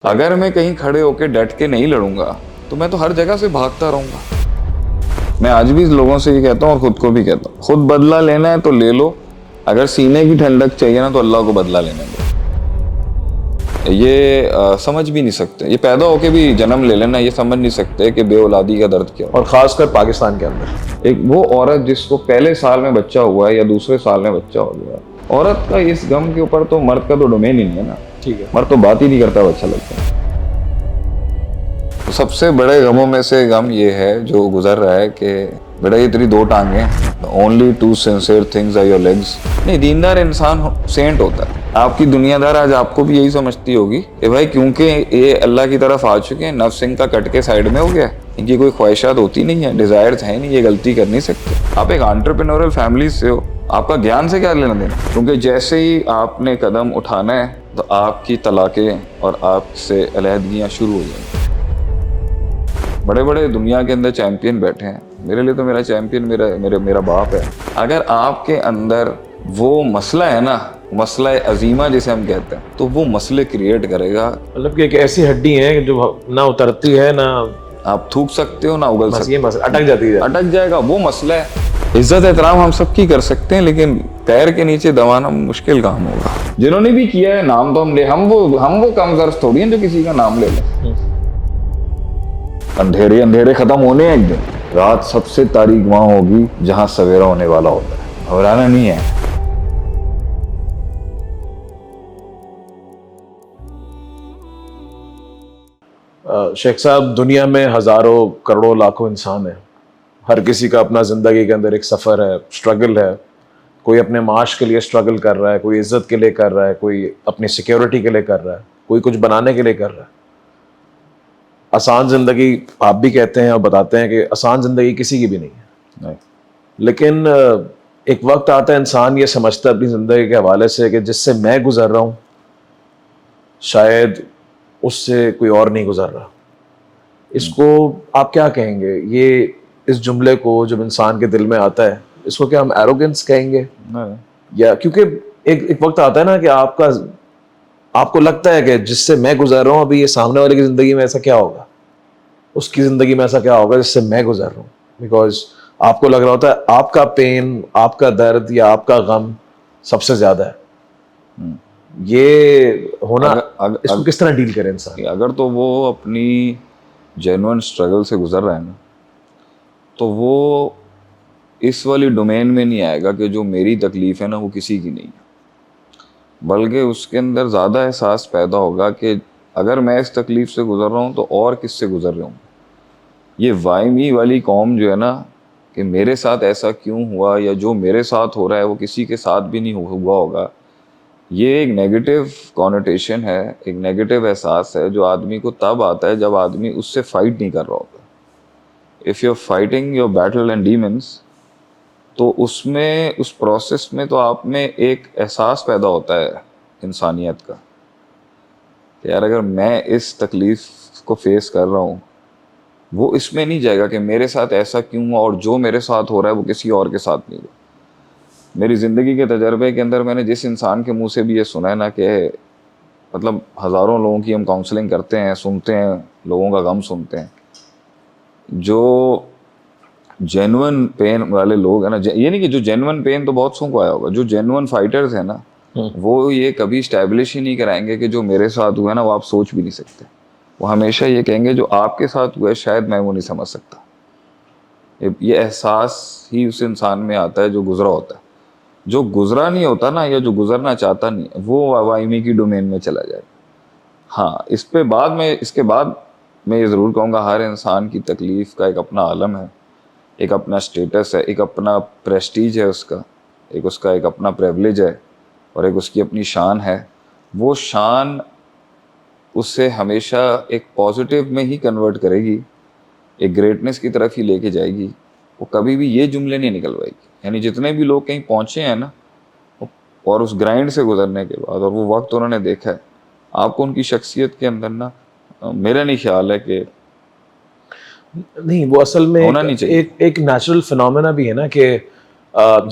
اگر میں کہیں کھڑے ہو کے ڈٹ کے نہیں لڑوں گا تو میں تو ہر جگہ سے بھاگتا رہوں گا. میں آج بھی لوگوں سے یہ کہتا ہوں اور خود کو بھی کہتا ہوں, خود بدلہ لینا ہے تو لے لو, اگر سینے کی ٹھنڈک چاہیے نا تو اللہ کو بدلہ لینے دو. یہ سمجھ بھی نہیں سکتے, یہ پیدا ہو کے بھی جنم لے لینا, یہ سمجھ نہیں سکتے کہ بے اولادی کا درد کیا. اور خاص کر پاکستان کے اندر ایک وہ عورت جس کو پہلے سال میں بچہ ہوا ہے یا دوسرے سال میں بچہ ہو گیا, عورت کا اس غم کے اوپر تو مرد کا تو ڈومین ہی نہیں ہے نا. ٹھیک ہے, مرد تو بات ہی نہیں کرتا بچہ لگتا ہے. تو سب سے بڑے غموں میں سے غم یہ ہے جو گزر رہا ہے کہ بیٹا یہ تیری دو ٹانگیں, only two sincere things are your legs. نہیں, دیندار انسان سینٹ ہوتا ہے. آپ کی دنیا دار آج آپ کو بھی یہی سمجھتی ہوگی کہ بھائی کیونکہ یہ اللہ کی طرف آ چکے ہیں, نفس ان کا کٹ کے سائڈ میں ہو گیا, ان کی کوئی خواہشات ہوتی نہیں ہے, ڈیزائرز ہیں نہیں, یہ غلطی کر نہیں سکتے. آپ ایک انٹرپرینورل فیملی سے ہو, آپ کا گیان سے کیا لینا دینا, کیونکہ جیسے ہی آپ نے قدم اٹھانا ہے تو آپ کی طلاقیں اور آپ سے علیحدگیاں شروع ہو جائیں. بڑے بڑے دنیا کے اندر چیمپئن بیٹھے ہیں, میرے لیے تو میرا چیمپئن میرا باپ ہے. اگر آپ کے اندر وہ مسئلہ ہے نا, مسئلہ عظیمہ جسے ہم کہتے ہیں, تو وہ مسئلے کریٹ کرے گا. مطلب کہ ایک ایسی ہڈی ہے جو نہ اترتی ہے نہ آپ تھوک سکتے ہو نہ اگل سکتے ہو, اٹک جاتی ہے, اٹک جائے گا. وہ مسئلہ ہے. عزت احترام ہم سب کی کر سکتے ہیں, لیکن پیر کے نیچے دبانا مشکل کام ہوگا. جنہوں نے بھی کیا ہے نام تو ہم لے, ہم وہ کم ظرف تھوڑی ہیں جو کسی کا نام لے لیں. اندھیرے ختم ہونے ہیں ایک دن, رات سب سے تاریک وہاں ہوگی جہاں سویرا ہونے والا ہوتا ہے. گھبرانا نہیں ہے. شیخ صاحب دنیا میں ہزاروں کروڑوں لاکھوں انسان ہیں, ہر کسی کا اپنا زندگی کے اندر ایک سفر ہے, اسٹرگل ہے. کوئی اپنے معاش کے لیے اسٹرگل کر رہا ہے, کوئی عزت کے لیے کر رہا ہے, کوئی اپنی سیکیورٹی کے لیے کر رہا ہے, کوئی کچھ بنانے کے لیے کر رہا ہے. آسان زندگی آپ بھی کہتے ہیں اور بتاتے ہیں کہ آسان زندگی کسی کی بھی نہیں ہے, لیکن ایک وقت آتا ہے انسان یہ سمجھتا ہے اپنی زندگی کے حوالے سے کہ جس سے میں گزر رہا ہوں شاید اس سے کوئی اور نہیں گزر رہا. اس کو آپ کیا کہیں گے, یہ اس جملے کو جب انسان کے دل میں آتا ہے اس کو کیا ہم ایروگنس کہیں گے, یا کیونکہ ایک وقت آتا ہے نا کہ آپ کو لگتا ہے کہ جس سے میں گزر رہا ہوں ابھی یہ سامنے والے کی زندگی میں ایسا کیا ہوگا, اس کی زندگی میں ایسا کیا ہوگا جس سے میں گزر رہا ہوں, بیکاز آپ کو لگ رہا ہوتا ہے آپ کا پین, آپ کا درد یا آپ کا غم سب سے زیادہ ہے. یہ ہونا, اس کو کس طرح ڈیل کرے انسان؟ اگر تو وہ اپنی جینوئن اسٹرگل سے گزر رہا ہے نا, تو وہ اس والی ڈومین میں نہیں آئے گا کہ جو میری تکلیف ہے نا وہ کسی کی نہیں ہے, بلکہ اس کے اندر زیادہ احساس پیدا ہوگا کہ اگر میں اس تکلیف سے گزر رہا ہوں تو اور کس سے گزر رہا ہوں. یہ وائمی والی قوم جو ہے نا کہ میرے ساتھ ایسا کیوں ہوا, یا جو میرے ساتھ ہو رہا ہے وہ کسی کے ساتھ بھی نہیں ہوا ہوگا, یہ ایک نیگیٹو کونوٹیشن ہے, ایک نیگیٹو احساس ہے جو آدمی کو تب آتا ہے جب آدمی اس سے فائٹ نہیں کر رہا ہوتا. If you fighting your battle and demons, تو اس میں, اس پروسیس میں تو آپ میں ایک احساس پیدا ہوتا ہے انسانیت کا کہ یار اگر میں اس تکلیف کو فیس کر رہا ہوں, وہ اس میں نہیں جائے گا کہ میرے ساتھ ایسا کیوں ہوا اور جو میرے ساتھ ہو رہا ہے وہ کسی اور کے ساتھ نہیں ہوا. میری زندگی کے تجربے کے اندر میں نے جس انسان کے منہ سے بھی یہ سنا ہے نا کہ مطلب ہزاروں لوگوں کی ہم کاؤنسلنگ کرتے ہیں, سنتے ہیں, لوگوں کا غم سنتے ہیں, جو جینوئن پین والے لوگ ہیں نا, یہ نہیں کہ جو جینوئن پین تو بہت سو کو آیا ہوگا, جو جینوئن فائٹرز ہیں نا وہ یہ کبھی اسٹیبلش ہی نہیں کرائیں گے کہ جو میرے ساتھ ہوا ہے نا وہ آپ سوچ بھی نہیں سکتے. وہ ہمیشہ یہ کہیں گے جو آپ کے ساتھ ہوا ہے شاید میں وہ نہیں سمجھ سکتا. یہ احساس ہی اس انسان میں آتا ہے جو گزرا ہوتا ہے. جو گزرا نہیں ہوتا نا, یا جو گزرنا چاہتا نہیں, وہ عوامی کی ڈومین میں چلا جائے. ہاں, اس کے بعد میں یہ ضرور کہوں گا ہر انسان کی تکلیف کا ایک اپنا عالم ہے, ایک اپنا اسٹیٹس ہے, ایک اپنا پریسٹیج ہے اس کا, ایک اپنا پریولیج ہے, اور ایک اس کی اپنی شان ہے. وہ شان اس سے ہمیشہ ایک پازیٹیو میں ہی کنورٹ کرے گی, ایک گریٹنس کی طرف ہی لے کے جائے گی. وہ کبھی بھی یہ جملے نہیں نکلوائے گی. یعنی جتنے بھی لوگ کہیں پہنچے ہیں نا, اور اس گرائنڈ سے گزرنے کے بعد, اور وہ وقت انہوں نے دیکھا ہے, آپ کو ان کی شخصیت کے اندر نا میرا نہیں خیال ہے کہ نہیں, وہ اصل میں ایک نیچرل فینومینا بھی ہے نا کہ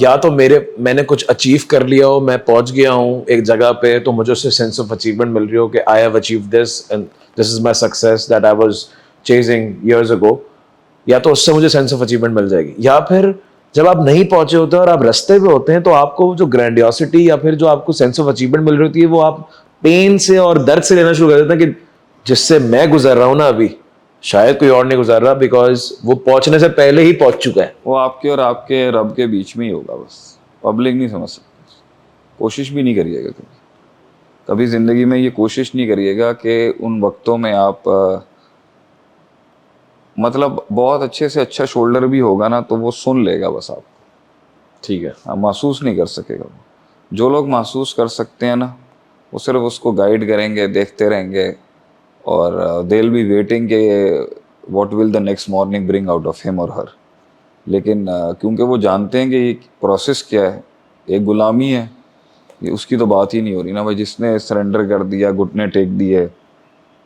یا تو میں نے کچھ اچیو کر لیا ہو, میں پہنچ گیا ہوں ایک جگہ پہ, تو مجھے اس سے سینس آف اچیومنٹ مل رہی ہو کہ I have achieve this and this is my success that I was chasing years ago, یا تو اس سے مجھے سینس آف اچیومنٹ مل جائے گی. یا پھر جب آپ نہیں پہنچے ہوتے اور آپ رستے پہ ہوتے ہیں تو آپ کو جو گرینڈیوسٹی یا پھر جو آپ کو سینس آف اچیومنٹ مل رہی ہوتی ہے وہ آپ پین سے اور درد سے لینا شروع کر دیتے ہیں کہ جس سے میں گزر رہا ہوں نا ابھی, شاید کوئی اور نہیں گزر رہا, بیکاز وہ پہنچنے سے پہلے ہی پہنچ چکا ہے. وہ آپ کے اور آپ کے رب کے بیچ میں ہی ہوگا, بس پبلک نہیں سمجھ سکتی. کوشش بھی نہیں کریے گا کبھی زندگی میں, یہ کوشش نہیں کریے گا کہ ان وقتوں میں آپ مطلب بہت اچھے سے اچھا شولڈر بھی ہوگا نا تو وہ سن لے گا بس آپ کو, ٹھیک ہے, محسوس نہیں کر سکے گا. جو لوگ محسوس کر سکتے ہیں نا وہ صرف اس کو گائیڈ کریں گے, دیکھتے رہیں گے, اور دے ول بی ویٹنگ کہ what will the next morning bring out of ہم اور ہر. لیکن کیونکہ وہ جانتے ہیں کہ یہ پروسیس کیا ہے, ایک غلامی ہے, یہ اس کی تو بات ہی نہیں ہو رہی نا بھائی. جس نے سرنڈر کر دیا, گھٹنے ٹیک دیے,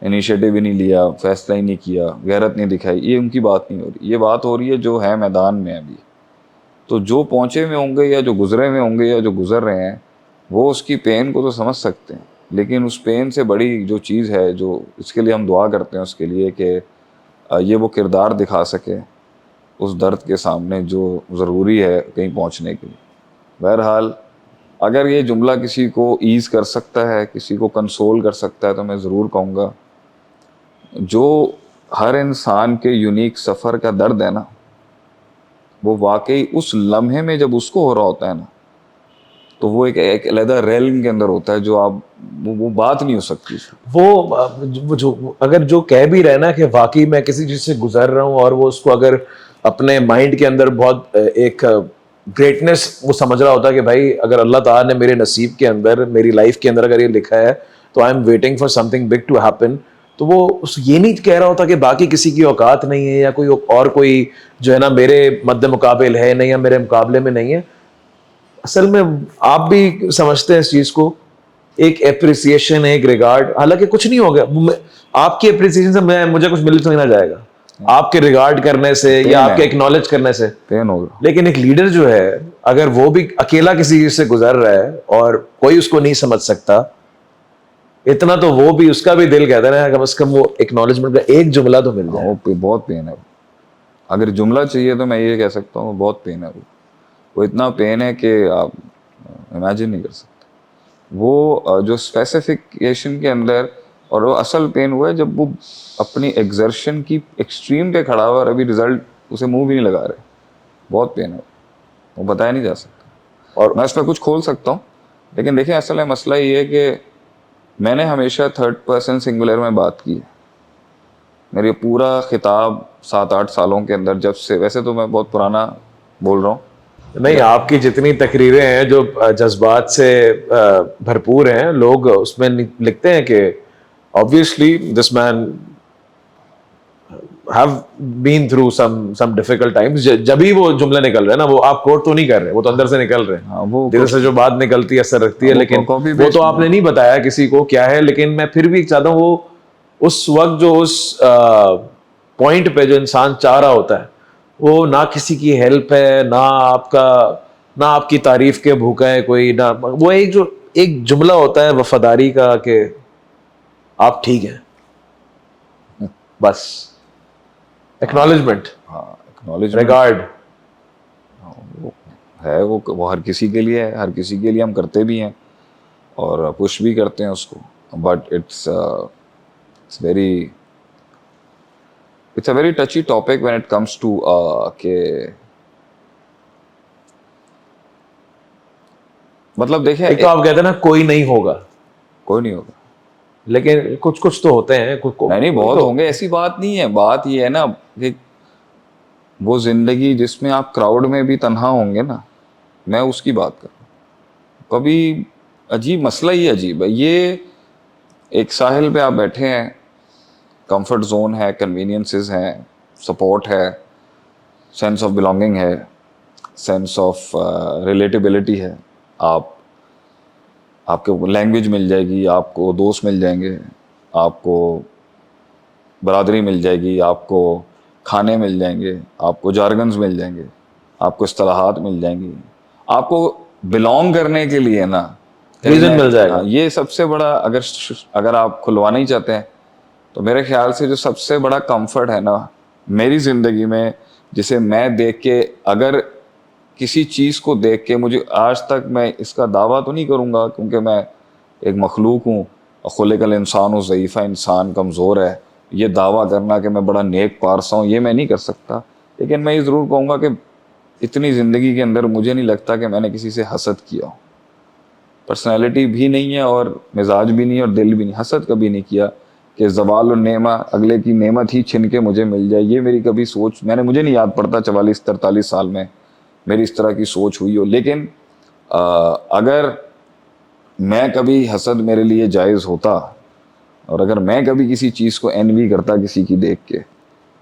انیشیٹو ہی نہیں لیا, فیصلہ ہی نہیں کیا, غیرت نہیں دکھائی, یہ ان کی بات نہیں ہو رہی. یہ بات ہو رہی ہے جو ہے میدان میں ابھی. تو جو پہنچے ہوئے ہوں گے یا جو گزرے ہوئے ہوں گے یا جو گزر رہے ہیں وہ اس کی پین کو تو سمجھ سکتے ہیں, لیکن اس پین سے بڑی جو چیز ہے, جو اس کے لیے ہم دعا کرتے ہیں اس کے لیے کہ یہ وہ کردار دکھا سکے اس درد کے سامنے جو ضروری ہے کہیں پہنچنے کے لیے. بہرحال اگر یہ جملہ کسی کو ایز کر سکتا ہے, کسی کو کنسول کر سکتا ہے, تو میں ضرور کہوں گا جو ہر انسان کے یونیک سفر کا درد ہے نا, وہ واقعی اس لمحے میں جب اس کو ہو رہا ہوتا ہے نا تو وہ ایک علیحدہ ریلم کے اندر ہوتا ہے جو آپ وہ بات نہیں ہو سکتی. وہ جو اگر جو کہہ بھی رہے نا کہ واقعی میں کسی چیز سے گزر رہا ہوں, اور وہ اس کو اگر اپنے مائنڈ کے اندر بہت ایک گریٹنس وہ سمجھ رہا ہوتا ہے کہ بھائی اگر اللہ تعالیٰ نے میرے نصیب کے اندر, میری لائف کے اندر اگر یہ لکھا ہے تو I am waiting for something big to happen, تو وہ یہ نہیں کہہ رہا ہوتا کہ باقی کسی کی اوقات نہیں ہے یا کوئی جو ہے نا میرے مد مقابل ہے نہیں یا میرے مقابلے میں نہیں ہے. اصل میں آپ بھی سمجھتے ہیں اس چیز کو, ایک اپریسیشن, ایک ریگارڈ, حالانکہ کچھ نہیں ہوگا آپ کی اپریسیشن سے مجھے کچھ مل تو نہیں جائے گا, آپ کے ریگارڈ کرنے سے یا آپ کے ایکنالج کرنے سے پین ہوگا. لیکن ایک لیڈر جو ہے اگر وہ بھی اکیلا کسی چیز سے گزر رہا ہے اور کوئی اس کو نہیں سمجھ سکتا, اتنا تو وہ بھی, اس کا بھی دل کہتا ہے نا کم از کم وہ ایکنالجمنٹ کا ایک جملہ تو مل جائے. وہ بہت پین ہے. اگر جملہ چاہیے تو میں یہ کہہ سکتا ہوں بہت پین ہے. وہ اتنا پین ہے کہ آپ امیجن نہیں کر سکتے. وہ جو اسپیسیفکیشن کے اندر, اور وہ اصل پین ہوا ہے جب وہ اپنی ایگزرشن کی ایکسٹریم پہ کھڑا ہوا اور ابھی رزلٹ اسے منہ بھی نہیں لگا رہے. بہت پین ہے, وہ بتایا نہیں جا سکتا. اور میں اس پہ کچھ کھول سکتا ہوں, لیکن دیکھیں اصل ہے مسئلہ یہ ہے کہ میں نے ہمیشہ تھرڈ پرسن سنگولر میں بات کی ہے. میرے پورا خطاب 7-8 سالوں کے اندر, جب سے, ویسے تو میں بہت پرانا بول رہا ہوں, نہیں آپ کی جتنی تقریریں ہیں جو جذبات سے بھرپور ہیں, لوگ اس میں لکھتے ہیں کہ obviously this man have been through some difficult times. جبھی وہ جملے نکل رہے ہیں نا, وہ آپ کوٹ تو نہیں کر رہے, وہ تو اندر سے نکل رہے ہیں, وہ دل سے جو بات نکلتی ہے اثر رکھتی ہے. لیکن وہ تو آپ نے نہیں بتایا کسی کو کیا ہے, لیکن میں پھر بھی چاہتا ہوں وہ اس وقت جو اس پوائنٹ پہ جو انسان چاہ رہا ہوتا ہے, وہ نہ کسی کی ہیلپ ہے, نہ آپ کی تعریف کے بھوکا ہے کوئی, نہ وہ ایک جملہ ہوتا ہے وفاداری کا کہ آپ ٹھیک ہیں, بس ایکنالجمنٹ, ریگارڈ ہے. وہ ہر کسی کے لیے ہے, ہر کسی کے لیے ہم کرتے بھی ہیں اور پش بھی کرتے ہیں اس کو. But it's a very touchy topic when it comes to کہ مطلب دیکھیں, ایک تو آپ کہتے ہیں نا کوئی نہیں ہوگا, کوئی نہیں ہوگا, لیکن کچھ تو ہوتے ہیں. نہیں بہت ہوں گے, ایسی بات نہیں ہے. بات یہ ہے نا کہ وہ زندگی جس میں آپ کراؤڈ میں بھی تنہا ہوں گے نا, میں اس کی بات کر رہا ہوں. کبھی عجیب مسئلہ ہی عجیب ہے. یہ ایک ساحل پہ آپ بیٹھے ہیں, کمفرٹ زون ہے, کنوینئنسز ہیں, سپورٹ ہے, سینس آف بلانگنگ ہے, سینس آف ریلیٹیبلٹی ہے. آپ کو لینگویج مل جائے گی, آپ کو دوست مل جائیں گے, آپ کو برادری مل جائے گی, آپ کو کھانے مل جائیں گے, آپ کو جارگنز مل جائیں گے, آپ کو اصطلاحات مل جائیں گی, آپ کو belong کرنے کے لیے نا ریزن مل جائے گا. یہ سب سے بڑا, اگر آپ کھلوانا ہی چاہتے ہیں تو میرے خیال سے جو سب سے بڑا کمفرٹ ہے نا میری زندگی میں, جسے میں دیکھ کے, اگر کسی چیز کو دیکھ کے مجھے آج تک, میں اس کا دعویٰ تو نہیں کروں گا کیونکہ میں ایک مخلوق ہوں, خلق الانسان و ضعیفہ, انسان کمزور ہے, یہ دعویٰ کرنا کہ میں بڑا نیک پارسا ہوں یہ میں نہیں کر سکتا, لیکن میں یہ ضرور کہوں گا کہ اتنی زندگی کے اندر مجھے نہیں لگتا کہ میں نے کسی سے حسد کیا ہو. پرسنالٹی بھی نہیں ہے اور مزاج بھی نہیں ہے اور دل بھی نہیں, حسد کبھی نہیں کیا کہ زوال النعمہ, اگلے کی نعمت ہی چھن کے مجھے مل جائے, یہ میری کبھی سوچ, مجھے نہیں یاد پڑتا 44-43 سال میں میری اس طرح کی سوچ ہوئی ہو. لیکن اگر میں کبھی حسد میرے لیے جائز ہوتا اور اگر میں کبھی کسی چیز کو انوی کرتا کسی کی دیکھ کے,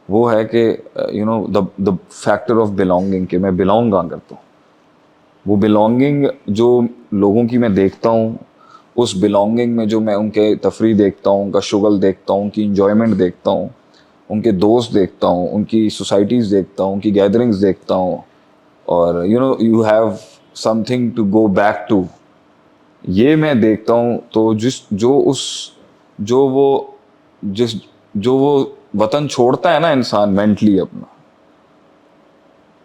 وہ ہے کہ دا فیکٹر آف بلانگنگ, کہ میں بلانگ کہاں کرتا ہوں. وہ بلانگنگ جو لوگوں کی میں دیکھتا ہوں, اس بلانگنگ میں جو میں ان کے تفریح دیکھتا ہوں, ان کا شغل دیکھتا ہوں, ان کی انجوائمنٹ دیکھتا ہوں, ان کے دوست دیکھتا ہوں, ان کی سوسائٹیز دیکھتا ہوں, ان کی گیدرنگز دیکھتا ہوں, اور you have something to go back to, یہ میں دیکھتا ہوں. تو جو وہ وطن چھوڑتا ہے نا انسان مینٹلی اپنا,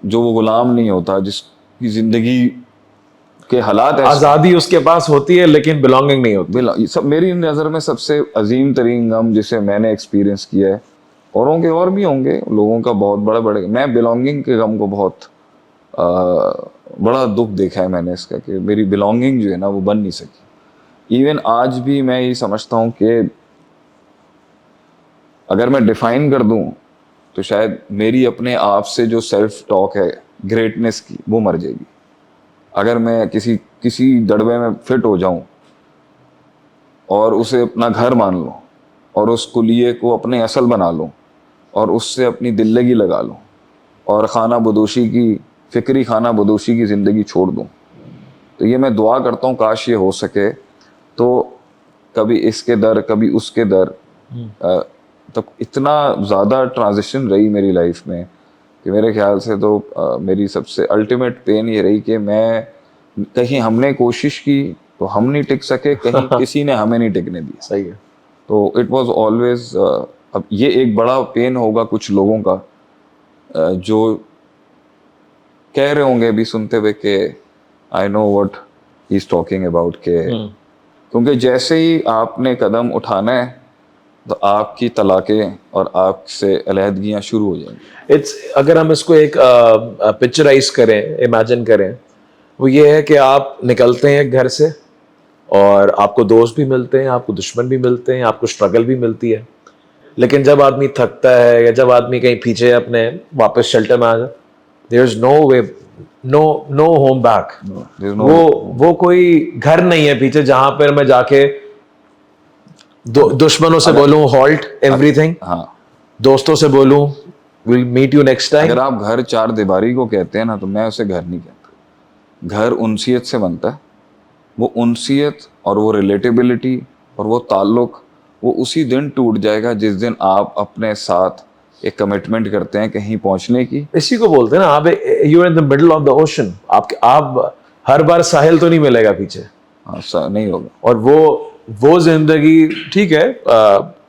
جو وہ غلام نہیں ہوتا, جس کی زندگی کے حالات ایسے, آزادی اس کے پاس ہوتی ہے لیکن بلانگنگ نہیں ہوتی. سب میری نظر میں سب سے عظیم ترین غم جسے میں نے ایکسپیرینس کیا ہے, اوروں کے اور بھی ہوں گے, لوگوں کا بہت بڑے, میں بلانگنگ کے غم کو بہت بڑا دکھ دیکھا ہے میں نے اس کا, کہ میری بلانگنگ جو ہے نا وہ بن نہیں سکی. ایون آج بھی میں یہ سمجھتا ہوں کہ اگر میں ڈیفائن کر دوں تو شاید میری اپنے آپ سے جو سیلف ٹاک ہے گریٹنس کی, وہ مر جائے گی. اگر میں کسی دڑبے میں فٹ ہو جاؤں اور اسے اپنا گھر مان لوں اور اس کلیے کو اپنے اصل بنا لوں اور اس سے اپنی دل لگی لگا لوں اور فکری خانہ بدوشی کی زندگی چھوڑ دوں, تو یہ میں دعا کرتا ہوں کاش یہ ہو سکے. تو کبھی اس کے در کبھی اس کے در, تب اتنا زیادہ ٹرانزیشن رہی میری لائف میں کہ میرے خیال سے تو میری سب سے الٹیمیٹ پین یہ رہی کہ میں کہیں ہم نے کوشش کی تو ہم نہیں ٹک سکے, کہیں کسی نے ہمیں نہیں ٹکنے دیا. صحیح ہے. تو اٹ واز آلویز, اب یہ ایک بڑا پین ہوگا کچھ لوگوں کا جو کہہ رہے ہوں گے ابھی سنتے ہوئے کہ I know what he is talking about, کہ کیونکہ جیسے ہی آپ نے قدم اٹھانا ہے تو آپ کی طلاقیں اور آپ سے علیحدگیاں شروع ہو جائیں گی. اگر ہم اس کو ایک پکچرائز کریں, امیجن کریں, وہ یہ ہے کہ آپ نکلتے ہیں گھر سے اور آپ کو دوست بھی ملتے ہیں, آپ کو دشمن بھی ملتے ہیں, آپ کو اسٹرگل بھی ملتی ہے, لیکن جب آدمی تھکتا ہے یا جب آدمی کہیں پیچھے اپنے واپس شیلٹر میں آ جائے, there is no way, no home back. وہ کوئی گھر نہیں ہے پیچھے جہاں پر میں جا کے دشمنوں سے بولوں ہالٹ ایوری تھنگ, دوستوں سے بولوں we'll meet you next time. اگر آپ گھر چار دیواری کو کہتے ہیں نا تو میں اسے گھر نہیں کہتا. گھر انسیت سے بنتا ہے, وہ انسیت اور وہ ریلیٹیبلٹی اور وہ تعلق وہ اسی دن ٹوٹ جائے گا جس دن آپ اپنے ساتھ ایک کمٹمنٹ کرتے ہیں کہیں پہنچنے کی. اسی کو بولتے ہیں نا, آپ you are in the middle of the ocean. آپ ہر بار ساحل تو نہیں ملے گا پیچھے, نہیں ہوگا. اور وہ زندگی ٹھیک ہے,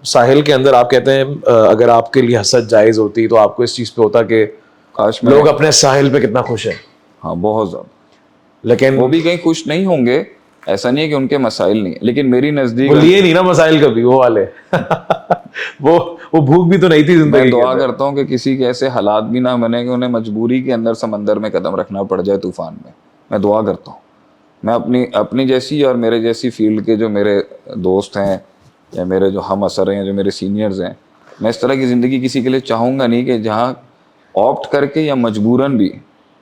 ساحل کے اندر آپ کہتے ہیں اگر آپ کے لیے حسد جائز ہوتی تو آپ کو اس چیز پہ ہوتا کہ لوگ اپنے ساحل پہ کتنا خوش ہیں. ہاں بہت زیادہ, لیکن وہ بھی کہیں خوش نہیں ہوں گے, ایسا نہیں ہے کہ ان کے مسائل نہیں, لیکن میری نزدیک وہ لیے نہیں نا مسائل کبھی وہ والے وہ بھوک بھی تو نہیں تھی زندگی. میں دعا کرتا ہوں کہ کسی کے ایسے حالات بھی نہ بنے کہ انہیں مجبوری کے اندر سمندر میں قدم رکھنا پڑ جائے طوفان میں دعا کرتا ہوں. میں اپنی جیسی اور میرے جیسی فیلڈ کے جو میرے دوست ہیں یا میرے جو ہم اثر ہیں, جو میرے سینئرز ہیں, میں اس طرح کی زندگی کسی کے لیے چاہوں گا نہیں کہ جہاں آپٹ کر کے یا مجبوراً بھی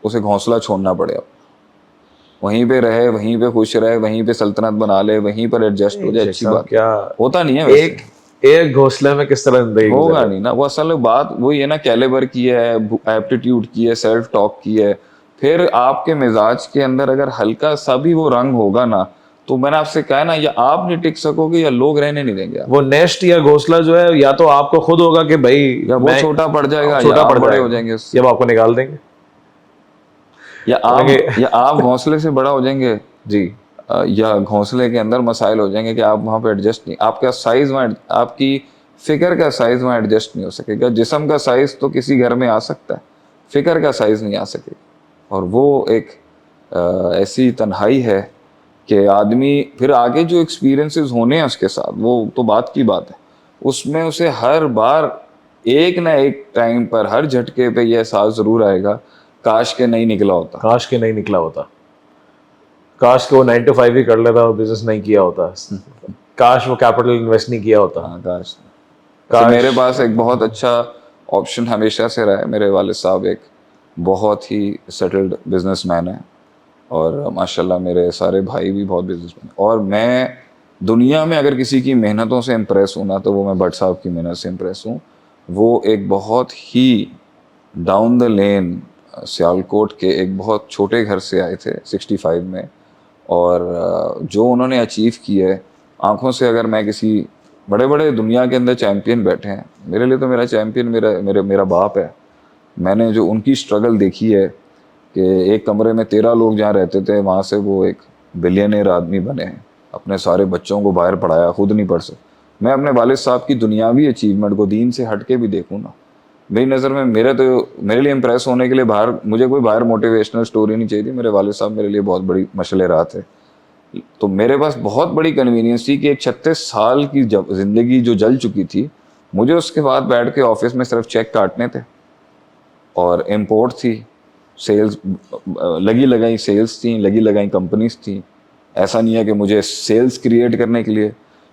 اسے گھونسلہ چھوڑنا پڑے. وہیں پہ رہے, وہیں پہ خوش رہے, وہیں پہ سلطنت بنا لے, وہیں پر ایڈجسٹ ہو جائے, اچھی بات. کیا ہوتا نہیں ہے ایک گھونسلے میں کس طرح زندگی ہوگا نہیں نا. وہ اصل بات وہی ہے نا, کیلیبر کی ہے, ایپٹیٹیوڈ کی ہے, سیلف ٹاک کی ہے. پھر آپ کے مزاج کے اندر اگر ہلکا سا بھی وہ رنگ ہوگا نا, تو میں نے آپ سے کہا نا, یا آپ نہیں ٹک سکو گے یا لوگ رہنے نہیں دیں گے. وہ نیسٹ یا گھونسلہ جو ہے یا تو آپ کو خود ہوگا کہ بھائی وہ چھوٹا پڑ جائے گا, چھوٹا پڑ بڑے ہو جائیں گے, جب آپ کو نکال دیں گے. یا آپ گھونسلے سے بڑا ہو جائیں گے جی, یا گھونسلے کے اندر مسائل ہو جائیں گے کہ آپ وہاں پہ ایڈجسٹ نہیں, آپ کا سائز وہاں, آپ کی فکر کا سائز وہاں ایڈجسٹ نہیں ہو سکے گا. جسم کا سائز تو کسی گھر میں آ سکتا ہے, فکر کا سائز نہیں آ سکے گا. اور وہ ایک ایسی تنہائی ہے کہ آدمی پھر آگے جو ایکسپیرینسز ہونے ہیں اس کے ساتھ, وہ تو بات کی بات ہے, اس میں اسے ہر بار ایک نہ ایک ٹائم پر ہر جھٹکے پہ یہ احساس ضرور آئے گا کاش کے نہیں نکلا ہوتا, کاش کے نہیں نکلا ہوتا, کاش کہ وہ 9 to 5 ہی کر لیتا اور بزنس نہیں کیا ہوتا, کاش وہ کیپٹل انویسٹ نہیں کیا ہوتا. ہاں کاش. میرے پاس ایک بہت اچھا آپشن ہمیشہ سے رہا ہے. میرے والد صاحب ایک بہت ہی سیٹلڈ بزنس مین ہیں, اور ماشاء اللہ میرے سارے بھائی بھی بہت بزنس مین, اور میں دنیا میں اگر کسی کی محنتوں سے امپریس ہوں نا تو وہ میں بٹ صاحب کی محنت سے امپریس ہوں. وہ ایک بہت ہی ڈاؤن دا لین سیالکوٹ کے ایک بہت چھوٹے گھر سے آئے تھے 65 میں, اور جو انہوں نے اچیو کیا ہے آنکھوں سے, اگر میں کسی بڑے بڑے دنیا کے اندر چیمپئن بیٹھے ہیں, میرے لیے تو میرا چیمپئن میرا باپ ہے. میں نے جو ان کی اسٹرگل دیکھی ہے کہ ایک کمرے میں 13 لوگ جہاں رہتے تھے وہاں سے وہ ایک بلینئر آدمی بنے ہیں, اپنے سارے بچوں کو باہر پڑھایا, خود نہیں پڑھ سکے. میں اپنے والد صاحب کی دنیاوی اچیومنٹ کو دین سے ہٹ کے بھی دیکھوں نا, میری نظر میں میرے لیے امپریس ہونے کے لیے مجھے کوئی باہر موٹیویشنل سٹوری نہیں چاہیے تھی. میرے والد صاحب میرے لیے بہت بڑی مشعل راہ تھے. تو میرے پاس بہت بڑی کنوینئنس تھی کہ ایک 36 سال کی زندگی جو جل چکی تھی, مجھے اس کے بعد بیٹھ کے آفس میں صرف چیک کاٹنے تھے, اور امپورٹ تھی, سیلز لگی لگائی سیلز تھیں, لگی لگائی کمپنیز تھیں. ایسا نہیں ہے کہ مجھے سیلز کریٹ کرنے کے لیے,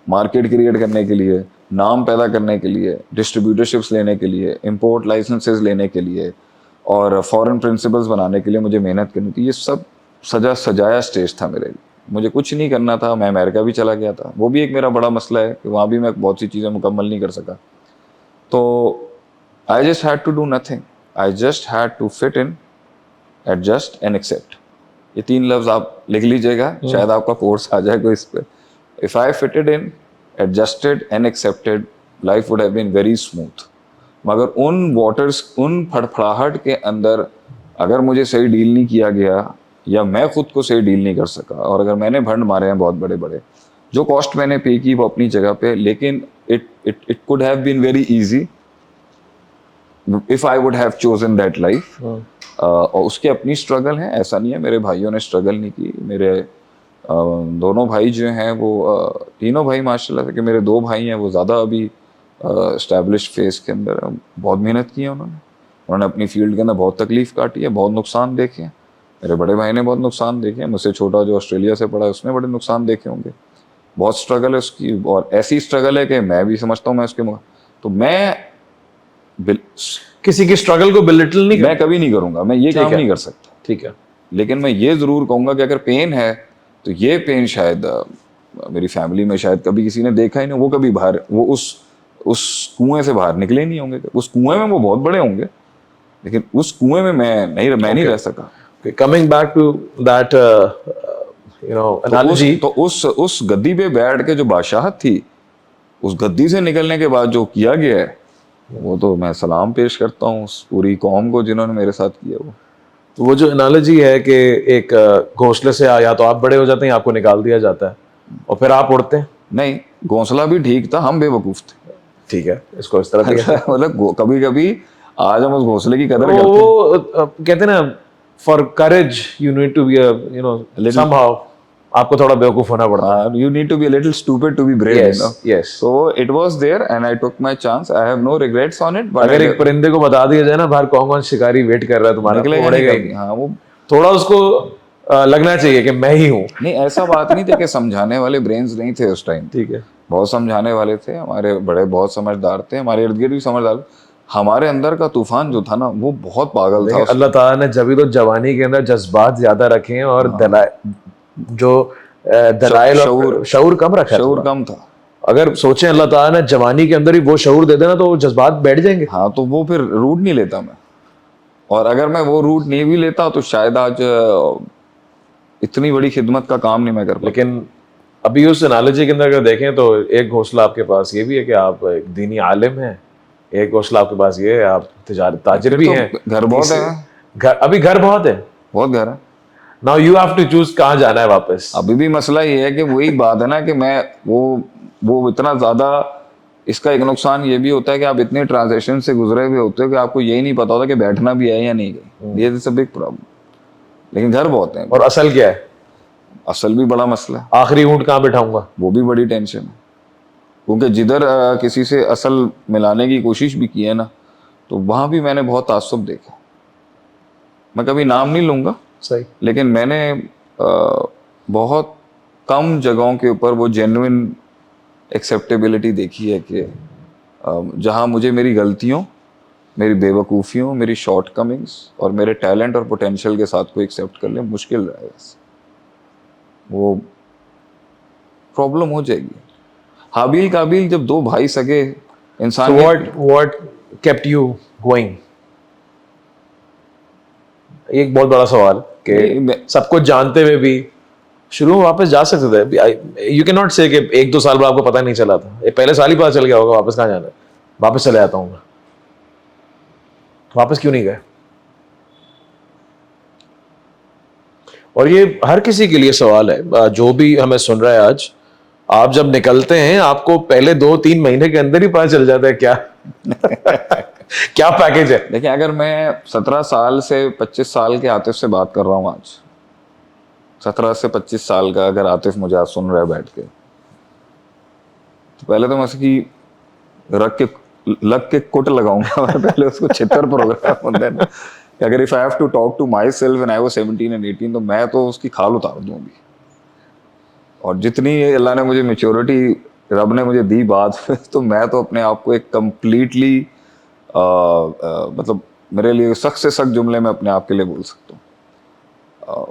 مارکیٹ کریٹ کرنے کے لیے, نام پیدا کرنے کے لیے, ڈسٹریبیوٹرشپس لینے کے لیے, امپورٹ لائسنسز لینے کے لیے, اور فورن پرنسپلز بنانے کے لیے مجھے محنت کرنی تھی. یہ سب سجایا اسٹیج تھا میرے لیے, مجھے کچھ نہیں کرنا تھا. میں امریکہ بھی چلا گیا تھا, وہ بھی ایک میرا بڑا مسئلہ ہے کہ وہاں بھی میں بہت سی چیزیں مکمل نہیں کر سکا. تو I just had to do nothing. I just had to fit in, adjust and accept. یہ 3 لفظ آپ لکھ لیجئے گا, شاید آپ کا کورس آ جائے کوئی اس پہ. If I fitted in, adjusted and accepted, life would have been very smooth. مگر ان پھڑپھڑاہٹ کے اندر اگر مجھے صحیح ڈیل نہیں کیا گیا, یا میں خود کو صحیح ڈیل نہیں کر سکا, اور اگر میں نے بھنڈ مارے ہیں بہت بڑے بڑے, جو کاسٹ میں نے پے کی وہ اپنی جگہ پہ, لیکن it could have been very easy if I would have chosen that life. اور اس کے اپنی اسٹرگل ہیں, ایسا نہیں ہے میرے بھائیوں نے اسٹرگل نہیں کی. میرے دونوں بھائی جو ہیں وہ تینوں بھائی ماشاء اللہ سے, کہ میرے 2 بھائی ہیں وہ زیادہ ابھی اسٹیبلش فیس کے اندر بہت محنت کی ہے. انہوں نے اپنی فیلڈ کے اندر بہت تکلیف کاٹی ہے, بہت نقصان دیکھے ہیں. میرے بڑے بھائی نے بہت نقصان دیکھے ہیں, مجھ سے چھوٹا جو آسٹریلیا سے پڑھا ہے اس نے بڑے نقصان دیکھے ہوں گے. بہت اسٹرگل ہے اس کی, اور ایسی اسٹرگل ہے کہ میں بھی سمجھتا ہوں میں اس کے تو میں کسی کی اسٹرگل کو بلٹل نہیں, میں کبھی نہیں کروں گا, میں یہ کام نہیں کر سکتا. ٹھیک ہے, لیکن میں یہ ضرور کہوں گا کہ اگر پین ہے تو یہ پین شاید میری فیملی میں شاید کبھی کسی نے دیکھا ہی نہیں. وہ کبھی باہر وہ اس کنویں سے باہر نکلے نہیں ہوں گے. اس کنویں میں وہ بہت بڑے ہوں گے, لیکن اس کنویں میں میں نہیں رہ سکا. Coming back to that analogy, تو اس گدی پہ بیٹھ کے جو بادشاہت تھی, اس گدی سے نکلنے کے بعد جو کیا گیا ہے, وہ تو میں سلام پیش کرتا ہوں اس پوری قوم کو جنہوں نے میرے ساتھ کیا. وہ جو انالوجی ہے کہ ایک گھونسلے سے یا تو آپ بڑے ہو جاتے ہیں, آپ کو نکال دیا جاتا ہے, اور پھر آپ اڑتے ہیں. نہیں, گھونسلہ بھی ٹھیک تھا, ہم بے وقوف تھے. ٹھیک ہے, اس کو اس طرح مطلب کبھی کبھی آج ہم اس گھونسلے کی قدر کرتے ہیں. وہ کہتے ہیں نا, for courage you need to be somehow, آپ کو تھوڑا بیوقوف ہونا پڑتا ہے. You need to be a little stupid to be brave, you know. Yes. So it was there and I took my chance. I have no regrets on it. But اگر ایک پرندے کو بتا دیا جائے نا باہر کون شکاری ویٹ کر رہا ہے تمہارا, نکلے گا, ہاں وہ تھوڑا اس کو لگنا چاہیے کہ میں ہی ہوں. نہیں, ایسا بات نہیں تھا کہ سمجھانے والے برینز نہیں تھے اس ٹائم. ٹھیک ہے, بہت سمجھانے والے تھے, ہمارے بڑے بہت سمجھدار تھے, ہمارے ارد گرد بھی سمجھدار. ہمارے اندر کا طوفان جو تھا نا وہ بہت پاگل تھا. اللہ تعالیٰ نے جبھی تو جوانی کے اندر جذبات زیادہ رکھے ہیں, اور جو دلائل شعور کم رکھا, شعور کم تھا. اگر سوچیں اللہ تعالیٰ نے جوانی کے اندر ہی وہ شعور دے دینا تو وہ جذبات بیٹھ جائیں گے. ہاں, تو وہ پھر روٹ نہیں لیتا میں, اور اگر میں وہ روٹ نہیں بھی لیتا تو شاید آج اتنی بڑی خدمت کا کام نہیں میں کر پاتا. لیکن ابھی اس انالوجی کے اندر اگر دیکھیں تو ایک گھونسلہ آپ کے پاس یہ بھی ہے کہ آپ ایک دینی عالم ہیں, ایک گھونسلہ آپ کے پاس یہ ہے آپ تاجر بھی ہیں. گھر بہت ہے, ابھی گھر بہت ہے, بہت گہرا. Now you have to choose کہاں جانا ہے واپس. ابھی بھی مسئلہ یہ ہے کہ وہی بات ہے نا کہ میں وہ اتنا زیادہ, اس کا ایک نقصان یہ بھی ہوتا ہے کہ آپ اتنے ٹرانزیکشن سے گزرے ہوئے ہوتے ہو کہ آپ کو یہی نہیں پتا ہوتا کہ بیٹھنا بھی ہے یا نہیں گئی. یہ از اے بگ پرابلم. لیکن گھر بہت ہیں. اور اصل کیا ہے؟ اصل بھی بڑا مسئلہ ہے. آخری اونٹ کہاں بٹھاؤں گا, وہ بھی بڑی ٹینشن ہے. کیونکہ جدھر کسی سے اصل ملانے کی کوشش بھی کی ہے نا, تو وہاں بھی میں نے بہت تعصب دیکھا. میں کبھی نام نہیں لوں گا, صحیح, لیکن میں نے بہت کم جگہوں کے اوپر وہ جینوئن ایکسیپٹیبلٹی دیکھی ہے کہ جہاں مجھے میری غلطیوں, میری بے وقوفیوں, میری شارٹ کمنگس اور میرے ٹیلنٹ اور پوٹینشیل کے ساتھ کوئی ایکسیپٹ کر لیں, مشکل رہے گا. وہ پرابلم ہو جائے گی. حابیل کابیل جب دو بھائی سگے انسان. what kept you going؟ ایک بہت بڑا سوال کہ سب کچھ جانتے ہوئے بھی شروع میں واپس جا سکتے تھے. یو کین ناٹ سے کہ 1-2 سال بعد آپ کو پتہ نہیں چلا تھا, پہلے سال ہی پتہ چل گیا ہوگا واپس کہاں جانا ہے, واپس چلے جاتا ہوں میں. واپس کیوں نہیں گئے؟ اور یہ ہر کسی کے لیے سوال ہے جو بھی ہمیں سن رہا ہے آج. آپ جب نکلتے ہیں آپ کو پہلے 2-3 مہینے کے اندر ہی پتہ چل جاتا ہے کیا پیکیج ہے. دیکھیں, اگر میں 17 سال سے 25 سال کے عاطف سے بات کر رہا ہوں آج, 17 سے 25 سال کا اگر عاطف مجھے آج سن رہا ہے بیٹھ کے, تو پہلے تو میں اس کی لگ کے کٹ لگاؤں گا. پہلے اس کو چھتر پروگرام ہوتا ہے نا کہ اگر if I have to talk to myself when I was 17 and 18, تو میں تو اس کی کھال اتار دوں گی. اور جتنی اللہ نے مجھے میچورٹی رب نے مجھے دی بات, تو میں تو اپنے آپ کو ایک کمپلیٹلی مطلب میرے لیے سخت سے سخت جملے میں اپنے آپ کے لیے بول سکتا ہوں.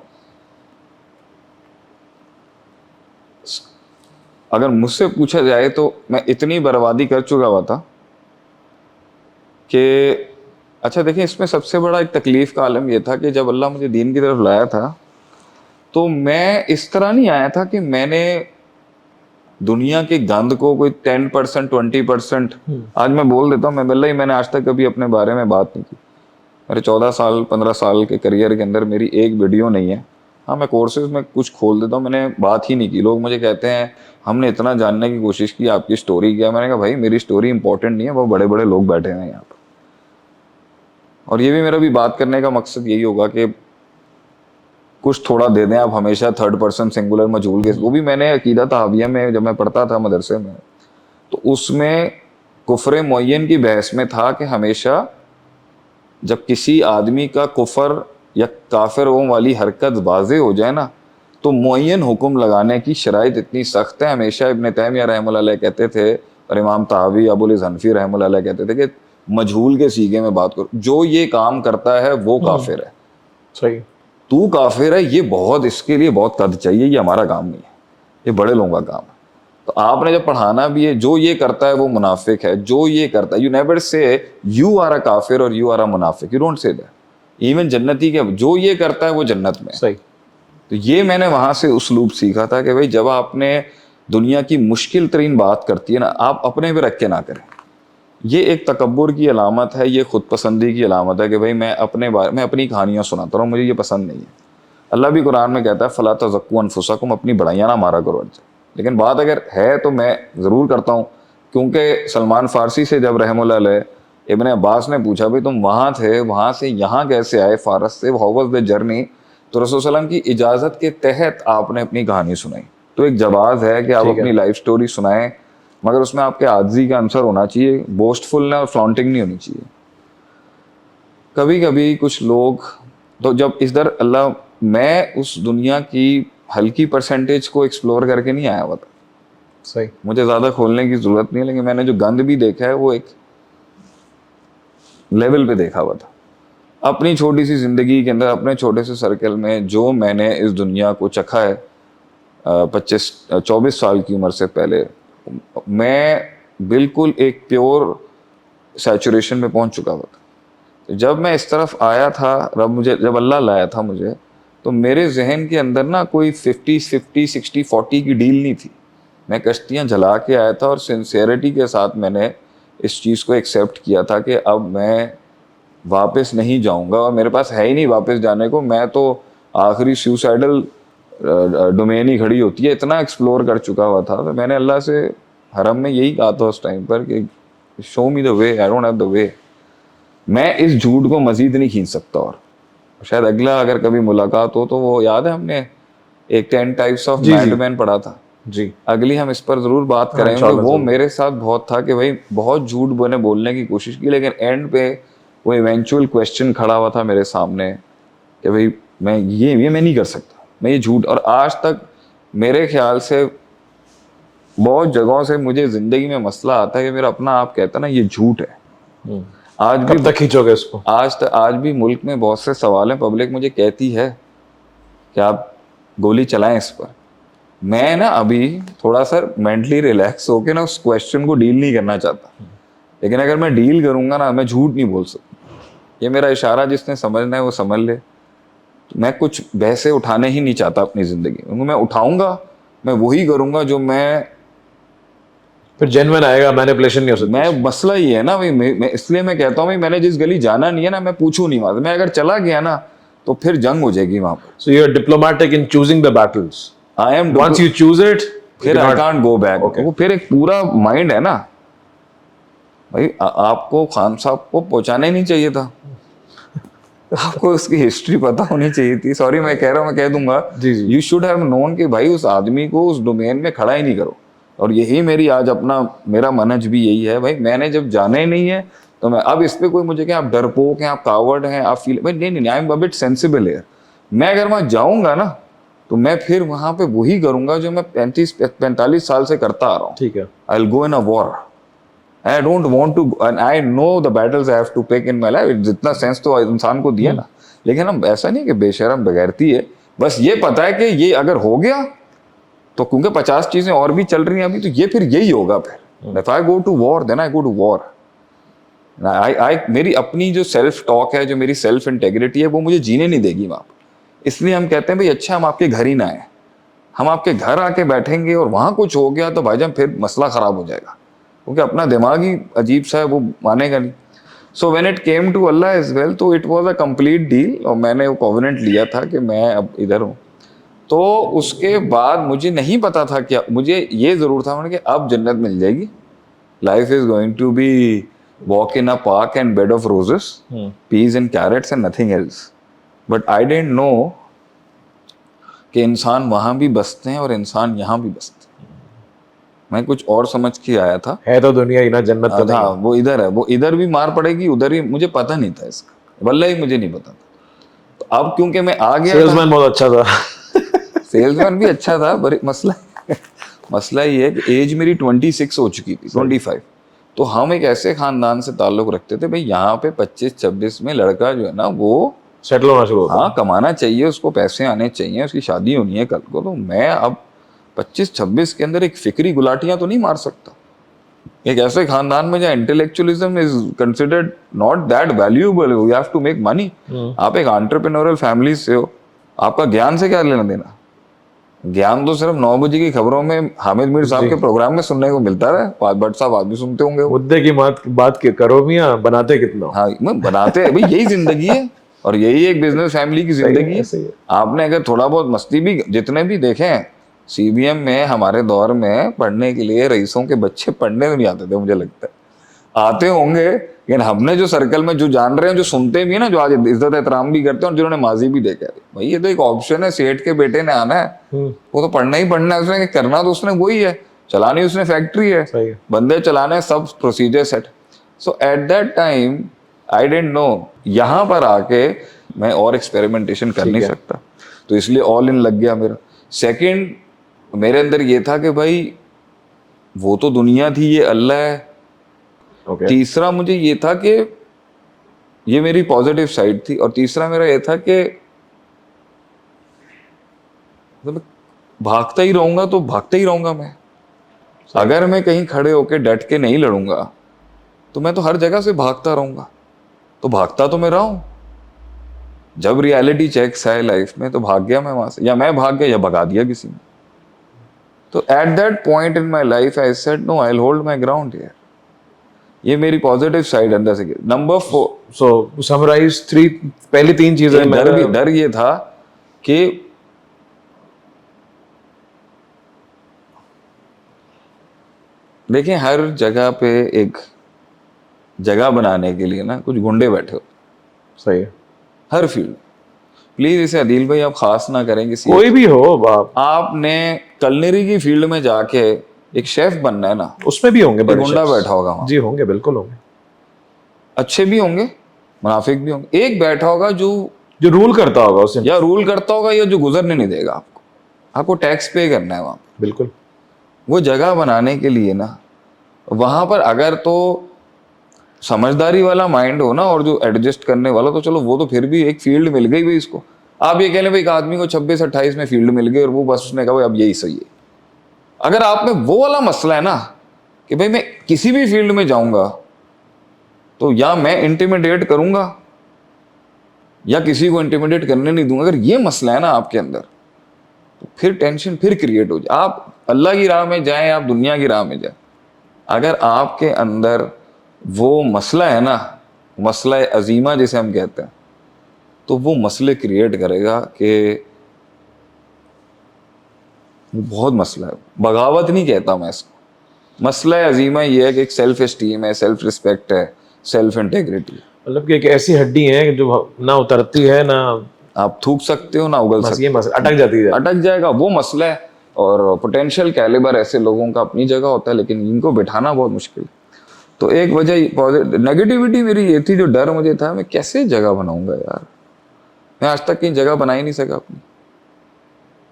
اگر مجھ سے پوچھا جائے تو میں اتنی بربادی کر چکا ہوا تھا کہ اچھا دیکھیں, اس میں سب سے بڑا ایک تکلیف کا عالم یہ تھا کہ جب اللہ مجھے دین کی طرف لایا تھا تو میں اس طرح نہیں آیا تھا کہ میں نے دنیا کے گند کو کوئی 10% 20%, آج میں بول دیتا ہوں, میں نے آج تک کبھی اپنے بارے میں بات نہیں کی. میرے 14 سال 15 سال کے کریئر کے اندر میری ایک ویڈیو نہیں ہے. ہاں, میں کورسز میں کچھ کھول دیتا ہوں, میں نے بات ہی نہیں کی. لوگ مجھے کہتے ہیں ہم نے اتنا جاننے کی کوشش کی, آپ کی سٹوری کیا. میں نے کہا بھائی میری سٹوری امپورٹنٹ نہیں ہے, وہ بڑے بڑے لوگ بیٹھے ہیں یہاں پر. اور یہ بھی میرا بھی بات کرنے کا مقصد یہی ہوگا کہ کچھ تھوڑا دے دیں آپ ہمیشہ تھرڈ پرسن سنگولر مجہول کے. وہ بھی میں نے عقیدہ تحاویہ میں جب میں پڑھتا تھا مدرسے میں, تو اس میں کفر معین کی بحث میں تھا کہ ہمیشہ جب کسی آدمی کا کفر یا کافر والی حرکت واضح ہو جائے نا, تو معین حکم لگانے کی شرائط اتنی سخت ہے. ہمیشہ ابن تیمیہ رحمہ اللہ علیہ کہتے تھے, اور امام طحاوی ابو الحنفی رحمہ اللہ علیہ کہتے تھے کہ مجہول کے سیغے میں بات کرو, جو یہ کام کرتا ہے وہ کافر ہے. صحیح, تو کافر ہے, یہ بہت, اس کے لیے بہت قد چاہیے, یہ ہمارا کام نہیں ہے, یہ بڑے لوگوں کا کام ہے. تو آپ نے جب پڑھانا بھی ہے, جو یہ کرتا ہے وہ منافق ہے, جو یہ کرتا ہے, یو نیور سے یو آر اے کافر اور یو آر اے منافق, you don't say that. Even جنتی کے جو یہ کرتا ہے وہ جنت میں. صحیح. تو یہ میں نے وہاں سے اسلوب سیکھا تھا کہ بھائی جب آپ نے دنیا کی مشکل ترین بات کرتی ہے نا, آپ اپنے پہ رکھ کے نہ کریں. یہ ایک تکبر کی علامت ہے, یہ خود پسندی کی علامت ہے کہ بھائی میں اپنی کہانیاں سناتا رہا ہوں, مجھے یہ پسند نہیں ہے. اللہ بھی قرآن میں کہتا ہے فلا تزکوا انفسکم, اپنی بڑائیاں نہ مارا کرو. لیکن بات اگر ہے تو میں ضرور کرتا ہوں, کیونکہ سلمان فارسی سے جب رحمہ اللہ علیہ ابن عباس نے پوچھا بھائی تم وہاں تھے, وہاں سے یہاں کیسے آئے فارس سے, ہاؤ واز دی جرنی, تو رسول صلی اللہ علیہ وسلم کی اجازت کے تحت آپ نے اپنی کہانی سنائی. تو ایک جواز ہے کہ آپ اپنی لائف سٹوری سنائیں, مگر اس میں آپ کے عاجزی کا عنصر ہونا چاہیے, بوسٹ فل اور فلانٹنگ نہیں ہونی چاہیے. کبھی کبھی کچھ لوگ تو جب اس در اللہ, میں اس دنیا کی ہلکی پرسنٹیج کو ایکسپلور کر کے نہیں آیا ہوا تھا. صحیح, مجھے زیادہ کھولنے کی ضرورت نہیں ہے, لیکن میں نے جو گند بھی دیکھا ہے وہ ایک لیول پہ دیکھا ہوا تھا. اپنی چھوٹی سی زندگی کے اندر, اپنے چھوٹے سے سرکل میں جو میں نے اس دنیا کو چکھا ہے 24 سال کی عمر سے پہلے, میں بالکل ایک پیور سیچوریشن میں پہنچ چکا ہوا تھا. جب میں اس طرف آیا تھا, جب اللہ لایا تھا مجھے, تو میرے ذہن کے اندر نا کوئی 50-50 60-40 کی ڈیل نہیں تھی. میں کشتیاں جلا کے آیا تھا اور سنسیئرٹی کے ساتھ میں نے اس چیز کو ایکسیپٹ کیا تھا کہ اب میں واپس نہیں جاؤں گا اور میرے پاس ہے ہی نہیں واپس جانے کو. میں تو آخری سیوسائڈل ڈومین ہی کھڑی ہوتی ہے, اتنا ایکسپلور کر چکا ہوا تھا. تو میں نے اللہ سے حرم میں یہی کہا تھا اس ٹائم پر کہ شو می دا way, I don't have the وے. میں اس جھوٹ کو مزید نہیں کھینچ سکتا. اور شاید اگلا اگر کبھی ملاقات ہو تو وہ یاد ہے ہم نے ایک 10 ٹائپس آف میڈ مین پڑھا تھا, جی اگلی ہم اس پر ضرور بات کریں گے. وہ میرے ساتھ بہت تھا کہ بھائی بہت جھوٹ نے بولنے کی کوشش کی, لیکن اینڈ پہ وہ ایونچوئل کویسچن کھڑا ہوا تھا میرے سامنے کہ بھائی میں یہ نہیں کر سکتا, میں یہ جھوٹ. اور آج تک میرے خیال سے بہت جگہوں سے مجھے زندگی میں مسئلہ آتا ہے کہ میرا اپنا آپ کہتا ہے نا یہ جھوٹ ہے. آج بھی کب تک کھینچو گے اس کو؟ آج بھی ملک میں بہت سے سوال ہیں, پبلک مجھے کہتی ہے کہ آپ گولی چلائیں اس پر. میں نا ابھی تھوڑا سا مینٹلی ریلیکس ہو کے نا اس کویسچن کو ڈیل نہیں کرنا چاہتا, لیکن اگر میں ڈیل کروں گا نا میں جھوٹ نہیں بول سکتا. یہ میرا اشارہ جس نے سمجھنا ہے وہ سمجھ لے. میں کچھ بحثیں اٹھانے ہی نہیں چاہتا اپنی زندگی میں. میں اٹھاؤں گا میں وہی کروں گا جو میں پھر جینوین آئے گا, مینیپولیشن نہیں ہو سکتی. میں مسئلہ یہ ہے نا میں اس لیے میں کہتا ہوں میں نے جس گلی جانا نہیں ہے نا میں پوچھوں نہیں وہاں سے. میں اگر چلا گیا نا تو پھر جنگ ہو جائے گی وہاں پر. So you are diplomatic in choosing the battles. I am Once you choose it, پھر I can't go back. وہ پھر ایک پورا مائنڈ ہے نا بھائی. آپ کو خان صاحب کو پہنچانا ہی نہیں چاہیے تھا, آپ کو اس کی ہسٹری پتا ہونی چاہیے تھی. سوری میں کہہ رہا ہوں, میں کہہ دوں گا یو شوڈ ہیو نون کہ بھائی اس آدمی کو اس ڈومین میں کھڑا ہی نہیں کرو. اور یہی میری آج میرا منہج بھی یہی ہے بھائی. میں نے جب جانا ہی نہیں ہے تو میں اب اس پہ کوئی مجھے کہ آپ ڈرپوک ہیں, آپ کاورڈ ہیں, آپ فیل بھائی نہیں I am a but sensible ہے. میں اگر وہاں جاؤں گا نا تو میں پھر وہاں پہ وہی کروں گا جو میں 45 سال سے کرتا آ رہا ہوں. ٹھیک ہے. I'll go in a war. I don't want to, and I know the battles I have to pick in my life. جتنا سینس تو انسان کو دیا نا, لیکن ہم ایسا نہیں کہ بے شرم بغیرتی ہے. بس یہ پتا ہے کہ یہ اگر ہو گیا تو کیونکہ 50 چیزیں اور بھی چل رہی ہیں ابھی, تو یہ پھر یہی ہوگا. پھر if I go to war then I go to war. میری اپنی جو سیلف ٹاک ہے, جو میری سیلف انٹیگریٹی ہے, وہ مجھے جینے نہیں دے گی وہاں پہ. اس لیے ہم کہتے ہیں بھائی اچھا ہم آپ کے گھر ہی نہ آئیں, ہم آپ کے گھر آ کے بیٹھیں گے اور وہاں کچھ ہو گیا تو بھائی جان پھر مسئلہ خراب ہو جائے گا, کیونکہ اپنا دماغ ہی عجیب سا ہے, وہ مانے گا نہیں. So when it came to اللہ ایز ویل, تو it was a complete deal. اور میں نے وہ کووننٹ لیا تھا کہ میں اب ادھر ہوں. تو اس کے بعد مجھے نہیں پتا تھا کہ مجھے یہ ضرور تھا کہ اب جنت مل جائے گی. Life is going to be walk in a park and bed of roses, peas and carrots and nothing else. But I didn't know کہ انسان وہاں بھی بستے ہیں اور انسان یہاں بھی بستے ہیں. میں کچھ اور سمجھ کے آیا تھا, ہے تو دنیا ہی نا, جنت تو نہیں. وہ ادھر ہے, وہ ادھر بھی مار پڑے گی, ادھر ہی. مجھے پتہ نہیں تھا اس کا, واللہ ہی مجھے نہیں پتا تھا. تو اب کیونکہ میں آ گیا, سیلز مین بہت اچھا تھا. سیلز مین بھی اچھا تھا, مسئلہ یہ ہے کہ ایج میری 26 ہو چکی تھی, 25. تو ہم ایک ایسے خاندان سے تعلق رکھتے تھے بھائی یہاں پہ 25-26 میں لڑکا جو ہے نا وہ سیٹل ہونا شروع ہوتا. ہاں کمانا چاہیے, اس کو پیسے آنے چاہیے, اس کی شادی ہونی ہے کل کو. تو میں اب 25-26 کے اندر ایک فکری گلاٹیاں تو نہیں مار سکتا. ایک ایسے خاندان میں جہاں intellectualism is considered not that valuable, you have to make money. آپ ایک انٹرپرینورل فیملی سے ہو, آپ کا گیان سے کیا لینا دینا. گیان تو صرف 9 بجے کی خبروں میں حامد میر صاحب کے پروگرام میں سننے کو ملتا ہے. بٹ صاحب آج بھی سنتے ہوں گے. مدعے کی بات کرو میاں, بناتے کتنا. ہاں بناتے ہیں بھائی, یہی زندگی ہے اور یہی ایک بزنس فیملی کی زندگی ہے. آپ نے اگر تھوڑا بہت مستی بھی, جتنے بھی دیکھیں سی بی ایم میں ہمارے دور میں پڑھنے کے لیے رئیسوں کے بچے پڑھنے تو نہیں آتے تھے, مجھے لگتا ہے آتے ہوں گے, لیکن ہم نے جو سرکل میں جو جان رہے ہیں, جو سنتے بھی ہیں نا, جو آج عزت احترام بھی کرتے ہیں اور جنہوں نے ماضی بھی دیکھا ہے, بھائی یہ تو ایک آپشن ہے, سیٹ کے بیٹے نے آنا ہے, وہ تو پڑھنا ہی پڑھنا ہے. اس نے کرنا تو اس نے وہی ہے, چلانی اس نے فیکٹری ہے, بندے چلانے, سب procedure set. So at that time I didn't know. یہاں پر آ کے میں اور ایکسپیریمنٹیشن کر نہیں سکتا, تو اس لیے آل ان لگ گیا میرا. سیکنڈ میرے اندر یہ تھا کہ بھائی وہ تو دنیا تھی, یہ اللہ ہے. تیسرا مجھے یہ تھا کہ یہ میری پازیٹیو سائڈ تھی, اور تیسرا میرا یہ تھا کہ بھاگتا ہی رہوں گا تو بھاگتا ہی رہوں گا میں. اگر میں کہیں کھڑے ہو کے ڈٹ کے نہیں لڑوں گا تو میں تو ہر جگہ سے بھاگتا رہوں گا. تو بھاگتا تو میں رہا ہوں, جب ریالٹی چیکس آئے لائف میں تو بھاگ گیا میں وہاں سے, یا میں بھاگ گیا یا بھگا دیا کسی نے. تو at that point in my life I said no, I will hold my ground here. یہ میری پازیٹیو سائڈ اندر سے. نمبر 4, سو سمرائز 3 پہلی 3 چیزیں. ڈر یہ تھا کہ دیکھیں ہر جگہ پہ ایک جگہ بنانے کے لیے نا کچھ گنڈے بیٹھے ہو. صحیح ہے. ہر فیلڈ. پلیز اسے عدیل بھائی آپ خاص نہ کریں کسی, کوئی بھی ہو. آپ نے کلنری کی فیلڈ میں جا کے ایک شیف بننا ہے نا, اس میں بھی ہوں گے بڑے گنڈا بیٹھا ہوگا وہاں. جی ہوں گے, بالکل ہوں گے. اچھے بھی ہوں گے, منافق بھی ہوں گے. ایک بیٹھا ہوگا جو رول کرتا ہوگا اسے, یا رول کرتا ہوگا یا جو گزرنے نہیں دے گا آپ کو. آپ کو ٹیکس پے کرنا ہے وہاں. بالکل. وہ جگہ بنانے کے لیے نا وہاں پر اگر تو سمجھداری والا مائنڈ ہو نا اور جو ایڈجسٹ کرنے والا, تو چلو وہ تو پھر بھی ایک فیلڈ مل گئی بھائی اس کو. آپ یہ کہہ لیں بھائی ایک آدمی کو 26-28 میں فیلڈ مل گئی اور وہ بس اس نے کہا بھائی اب یہی صحیح ہے. اگر آپ میں وہ والا مسئلہ ہے نا کہ بھائی میں کسی بھی فیلڈ میں جاؤں گا تو یا میں انٹیمیڈیٹ کروں گا یا کسی کو انٹیمیڈیٹ کرنے نہیں دوں گا, اگر یہ مسئلہ ہے نا آپ کے اندر, تو پھر ٹینشن پھر کریٹ ہو جائے. آپ اللہ کی راہ میں جائیں, آپ دنیا کی راہ میں جائیں, اگر آپ کے اندر وہ مسئلہ ہے نا, مسئلہ عظیمہ جسے ہم کہتے ہیں, تو وہ مسئلے کریٹ کرے گا کہ وہ بہت مسئلہ ہے. بغاوت نہیں کہتا میں اس کو. مسئلہ عظیمہ یہ ہے کہ ایک سیلف اسٹیم ہے, سیلف رسپیکٹ ہے, سیلف انٹیگریٹی. مطلب کہ ایک ایسی ہڈی ہے جو نہ اترتی ہے نہ آپ تھوک سکتے ہو نہ اگل سکتے یہ مسئلہ اٹک جاتی ہے, اٹک جائے گا. وہ مسئلہ ہے. اور پوٹینشیل کیلیبر ایسے لوگوں کا اپنی جگہ ہوتا ہے, لیکن ان کو بٹھانا بہت مشکل ہے. تو ایک وجہ نیگیٹیوٹی میری یہ تھی, جو ڈر مجھے تھا میں کیسے جگہ بناؤں گا یار. میں آج تک کہیں جگہ بنا ہی نہیں سکا اپنی,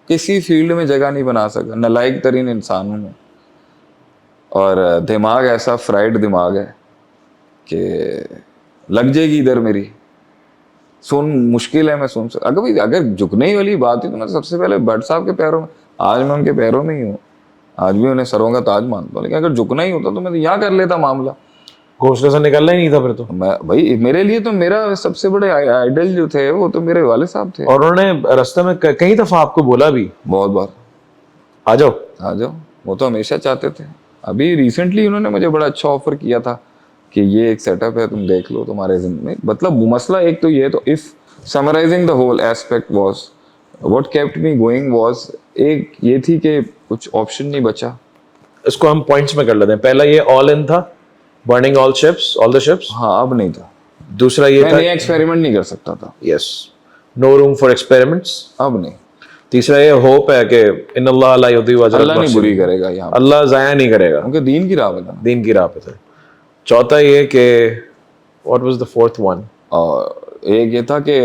کسی فیلڈ میں جگہ نہیں بنا سکا. نالائق ترین انسان ہوں میں, اور دماغ ایسا فرائڈ دماغ ہے کہ لگ جائے گی ادھر میری, سن مشکل ہے میں سن سکتا. اگر جھکنے والی بات ہے تو میں سب سے پہلے بٹ صاحب کے پیروں میں, آج میں ان کے پیروں میں ہی ہوں, آج بھی انہیں سروں کا تاج مانتا ہوں, لیکن اگر جھکنا ہی ہوتا تو میں تو یہاں کر لیتا معاملہ. گھونسلے سے نکلنا ہی نہیں تھا پھر تو. میں بھائی میرے لیے تو میرا سب سے بڑے آئیڈل جو تھے وہ تو میرے والد صاحب تھے. اور انہوں نے راستے میں کئی دفعہ آپ کو بولا بھی بہت بار آ جاؤ آ جاؤ, وہ تو ہمیشہ چاہتے تھے. ابھی ریسنٹلی انہوں نے مجھے بڑا اچھا آفر کیا تھا کہ یہ ایک سیٹ اپ ہے, تم دیکھ لو تمہارے زندگی میں. مطلب مسئلہ ایک تو یہ, تو if summarising the whole aspect was what kept me going was, ایک یہ تھی کہ کچھ آپشن نہیں بچا. اس کو ہم پوائنٹس میں کر لیتے ہیں. پہلا یہ آل ان تھا, burning all ships, all the ships. ہاں اب نہیں تھا. دوسرا یہ میں تھا نیا ایکسپیریمنٹ نہیں کر سکتا تھا. یس, نو روم فار ایکسپیریمنٹس. اب نہیں. تیسرا یہ ہوپ ہے کہ ان اللہ لا یضیع اجر اللہ نہیں المحسنین, بری کرے گا یہاں, اللہ ضائع نہیں کرے گا, کیونکہ دین کی راہ پہ تھا. دین کی راہ پہ تھے. چوتھا یہ کہ what was the fourth one, اور ایک یہ تھا کہ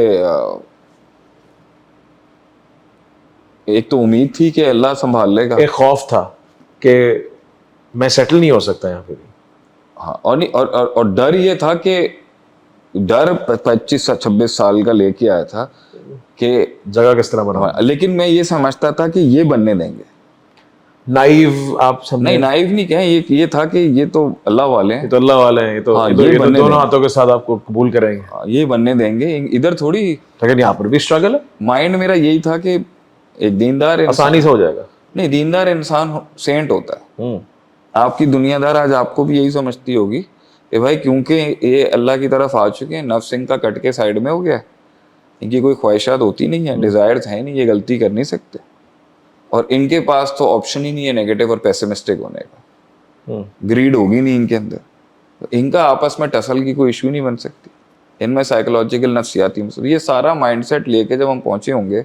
ایک تو امید تھی کہ اللہ سنبھال لے گا, ایک خوف تھا کہ میں سیٹل نہیں ہو سکتا یہاں پہ بھی. ہاں, اور ڈر یہ تھا کہ ڈر 25-26 سال کا لے کے آیا تھا کہ جگہ کس طرح بنا. لیکن میں یہ سمجھتا تھا کہ یہ بننے دیں گے. نائیو آپ سمجھیں, نہیں نائیو نہیں کہیں, یہ تھا کہ یہ تو اللہ والے ہیں, یہ تو اللہ والے ہیں, یہ تو دونوں ہاتھوں کے ساتھ آپ کو قبول کریں گے, یہ بننے دیں گے. ادھر تھوڑی, لیکن یہاں پر بھی اسٹرگل ہے. مائنڈ میرا یہی تھا کہ ایک دیندار آسانی سے ہو جائے گا. نہیں, دیندار انسان سینٹ ہوتا ہے. آپ کی دنیا دار آج آپ کو بھی یہی سمجھتی ہوگی کہ بھائی کیونکہ یہ اللہ کی طرف آ چکے ہیں, نفس ان کا کٹ کے سائڈ میں ہو گیا, ان کی کوئی خواہشات ہوتی نہیں ہیں, ڈیزائرز ہیں نہیں, یہ غلطی کر نہیں سکتے, اور ان کے پاس تو آپشن ہی نہیں ہے نیگیٹو اور پیسمسٹک ہونے کا. گریڈ ہوگی نہیں ان کے اندر, ان کا آپس میں ٹسل کی کوئی ایشو نہیں بن سکتی. ان میں سائیکولوجیکل نفسیاتی مسئلہ, یہ سارا مائنڈ سیٹ لے کے جب ہم پہنچے ہوں گے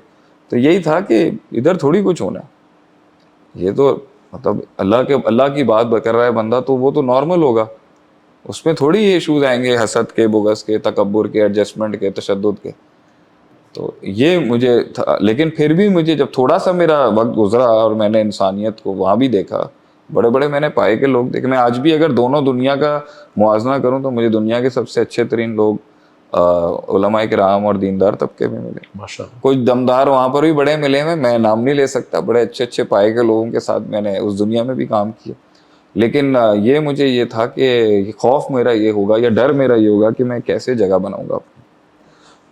تو یہی تھا کہ ادھر تھوڑی کچھ ہونا ہے. یہ تو مطلب اللہ کی بات کر رہا ہے بندہ, تو وہ تو نارمل ہوگا, اس میں تھوڑی یہ ایشوز آئیں گے حسد کے, بغض کے, تکبر کے, ایڈجسٹمنٹ کے, تشدد کے. تو یہ مجھے تھا. لیکن پھر بھی مجھے جب تھوڑا سا میرا وقت گزرا اور میں نے انسانیت کو وہاں بھی دیکھا, بڑے بڑے میں نے پائے کے لوگ دیکھے. میں آج بھی اگر دونوں دنیا کا موازنہ کروں تو مجھے دنیا کے سب سے اچھے ترین لوگ علماء کرام اور دیندار طبقے میں ملے. ماشاءاللہ. کچھ دمدار وہاں پر بھی بڑے ملے ہیں, میں نام نہیں لے سکتا, بڑے اچھے اچھے پائے کے لوگوں کے ساتھ میں نے اس دنیا میں بھی کام کیا. لیکن یہ مجھے یہ تھا کہ خوف میرا یہ ہوگا یا ڈر میرا یہ ہوگا کہ میں کیسے جگہ بناؤں گا.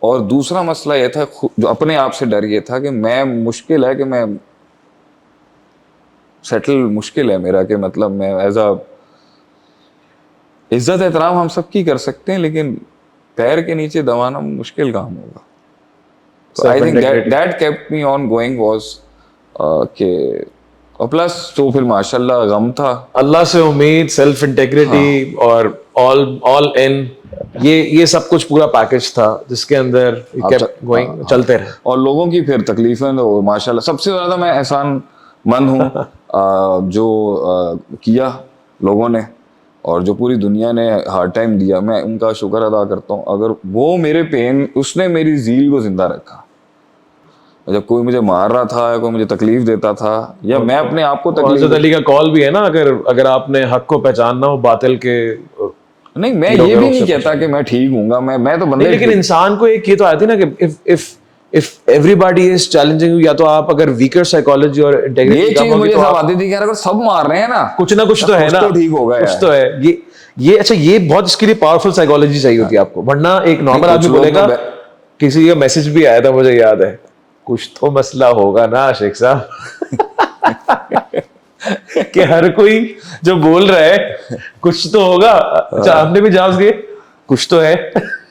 اور دوسرا مسئلہ یہ تھا, جو اپنے آپ سے ڈر یہ تھا کہ میں مشکل ہے کہ میں سیٹل, مشکل ہے میرا کہ مطلب میں ایز اے عزت احترام ہم سب کی کر سکتے ہیں, لیکن پیر کے نیچے دبانا مشکل کام ہوگا. So I think that kept me on going was کہ اور پلس تو پھر ماشاء اللہ غم تھا. اللہ سے امید, سیلف انٹیگریٹی اور all in, یہ سب کچھ پورا پیکج تھا جس کے اندر چلتے رہے. اور لوگوں کی پھر تکلیفیں تو ماشاء اللہ سب سے زیادہ میں احسان مند ہوں جو کیا لوگوں نے اور جو پوری دنیا نے ہارڈ ٹائم دیا, میں ان کا شکر ادا کرتا ہوں. اگر وہ میرے پین, اس نے میری ذیل کو زندہ رکھا. جب کوئی مجھے مار رہا تھا یا کوئی مجھے تکلیف دیتا تھا یا میں اپنے آپ کو تکلیف, حضرت علی کا کال بھی ہے نا, اگر آپ نے حق کو پہچاننا ہو باطل کے, نہیں میں یہ بھی نہیں کہتا کہ میں ٹھیک ہوں گا, میں تو بندے, لیکن انسان کو ایک یہ تو آتی ہے نا کہ if everybody is challenging you, یا تو آپ اگر weaker psychology اور integrity, یہ چیز مجھے سب آتی تھی کہ اگر سب مار رہے ہیں نا کچھ نہ کچھ تو ہے نا, ٹھیک ہوگا, کچھ تو ہے. یہ اچھا, یہ بہت اس کے لیے پاورفل سائیکالوجی چاہیے ہوتی ہے آپ کو, ورنہ ایک نارمل آدمی بولے گا. کسی کا میسج بھی آیا تھا مجھے یاد ہے, کچھ تو مسئلہ ہوگا نا شیخ صاحب, کہ ہر کوئی جو بول رہا ہے کچھ تو ہوگا. اچھا آپ نے بھی جواز دیے کچھ تو ہے,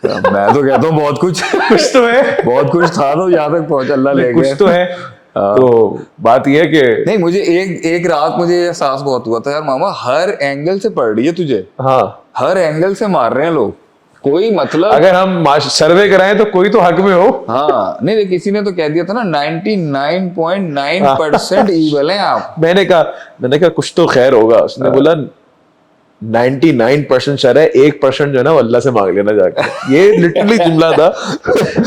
میں تو کہتا ہوں بہت کچھ تو ہے, بہت کچھ تھا تو یہاں تک پہنچ, اللہ لے گئے, کچھ تو ہے. تو بات یہ ہے کہ نہیں, مجھے ایک رات مجھے احساس بہت ہوا تھا یار ماما ہر اینگل سے پڑ رہی ہے تجھے, ہاں ہر اینگل سے مار رہے ہیں لوگ, کوئی مطلب اگر ہم سروے کرائیں تو کوئی تو حق میں ہو. ہاں نہیں, کسی نے تو کہہ دیا تھا نا 99.9% ایول ہیں آپ. میں نے کہا کچھ تو خیر ہوگا. اس نے بولا 99% شر ہے, 1% جو ہے نا وہ اللہ سے مانگ لینا جا کے. یہ لٹرلی جملہ تھا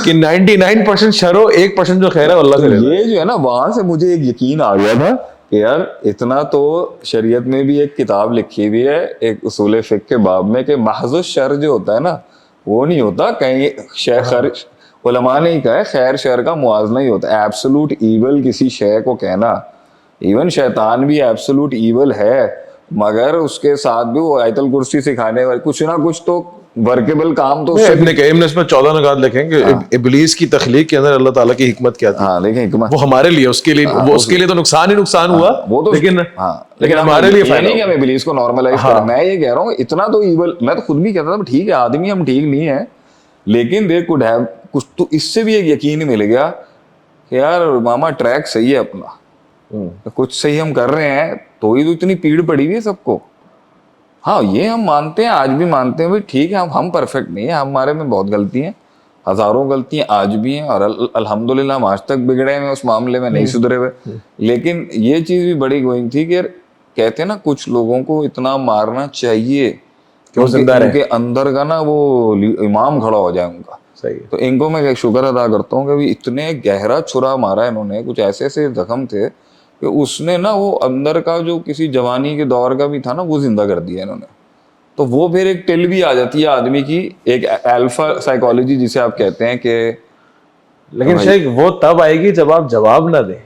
کہ 99% شر ہو, 1% جو خیر ہے اللہ سے. یہ جو ہے نا وہاں سے مجھے ایک یقین آ گیا تھا کہ یار اتنا تو شریعت میں بھی ایک کتاب لکھی ہوئی ہے ایک اصول فقہ کے باب میں کہ محض الشر جو ہوتا ہے نا وہ نہیں ہوتا, کہیں خیر, علماء نے ہی کہا ہے خیر شر کا موازنہ ہی ہوتا ہے. ایبسولوٹ ایول کسی شے کو کہنا, ایون شیطان بھی ایبسولوٹ ایول ہے, مگر اس کے ساتھ بھی وہ آیت الکرسی سکھانے والے کچھ نہ کچھ تو ورکیبل کام تو ابن قیم نے اس میں 14 نکات لکھے ہیں کہ ابلیس کی تخلیق کے اندر اللہ تعالیٰ کی حکمت کیا تھی. ہاں دیکھیں حکمت وہ ہمارے لیے, اس کے لیے وہ اس کے لیے تو نقصان ہی نقصان ہوا, وہ تو لیکن ہمارے لیے فائدہ نہیں کہ ہم ابلیس کو نارملائز کریں. میں یہ کہہ رہا ہوں اتنا تو ایول, میں تو خود بھی کہتا تھا ٹھیک ہے آدمی ہم ٹھیک نہیں ہے, لیکن دیر کوڈ ہیو کچھ تو اس سے بھی ایک یقین مل گیا کہ یار ماما ٹریک صحیح ہے اپنا, کچھ صحیح ہم کر رہے ہیں تو ہی تو اتنی پیڑ پڑی ہوئی ہے سب کو. ہاں یہ ہم مانتے ہیں, آج بھی مانتے ہیں بھائی ٹھیک ہے ہم پرفیکٹ نہیں ہیں, ہمارے میں بہت غلطی ہیں, ہزاروں غلطیاں آج بھی ہیں, اور الحمدللہ ہم آج تک بگڑے ہیں اس معاملے میں, نہیں سدھرے ہوئے. لیکن یہ چیز بھی بڑی گوئنگ تھی کہ کہتے ہیں نا کچھ لوگوں کو اتنا مارنا چاہیے کہ ان کے اندر کا نا وہ امام کھڑا ہو جائے ان کا. تو ان کو میں شکر ادا کرتا ہوں کہ اتنے گہرا چھرا مارا انہوں نے, کچھ ایسے ایسے زخم تھے کہ اس نے نا وہ اندر کا جو کسی جوانی کے دور کا بھی تھا نا وہ زندہ کر دیا انہوں نے. تو وہ پھر ایک ٹل بھی آ جاتی ہے آدمی کی, ایک الفا سائیکالوجی جسے آپ کہتے ہیں کہ, لیکن شیخ وہ تب آئے گی جب آپ جواب نہ دیں,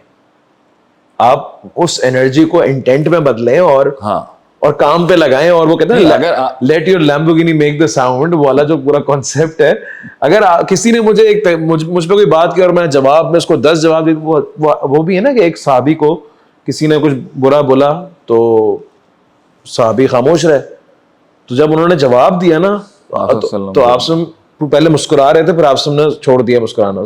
آپ اس انرجی کو انٹینٹ میں بدلیں اور کام پہ لگائیں. اور وہ کہتے ہیں let your Lamborghini make the sound والا جو پورا کانسیپٹ ہے. اگر کسی نے مجھے مجھ پہ کوئی بات کی اور میں جواب میں اس کو 10 جواب دی, وہ بھی ہے نا کہ ایک صحابی کو کسی نے کچھ برا بولا تو صحابی خاموش رہے, تو جب انہوں نے جواب دیا نا تو آپ سن پہلے مسکرا رہے تھے, پھر آپ سب نے چھوڑ دیا مسکرانا.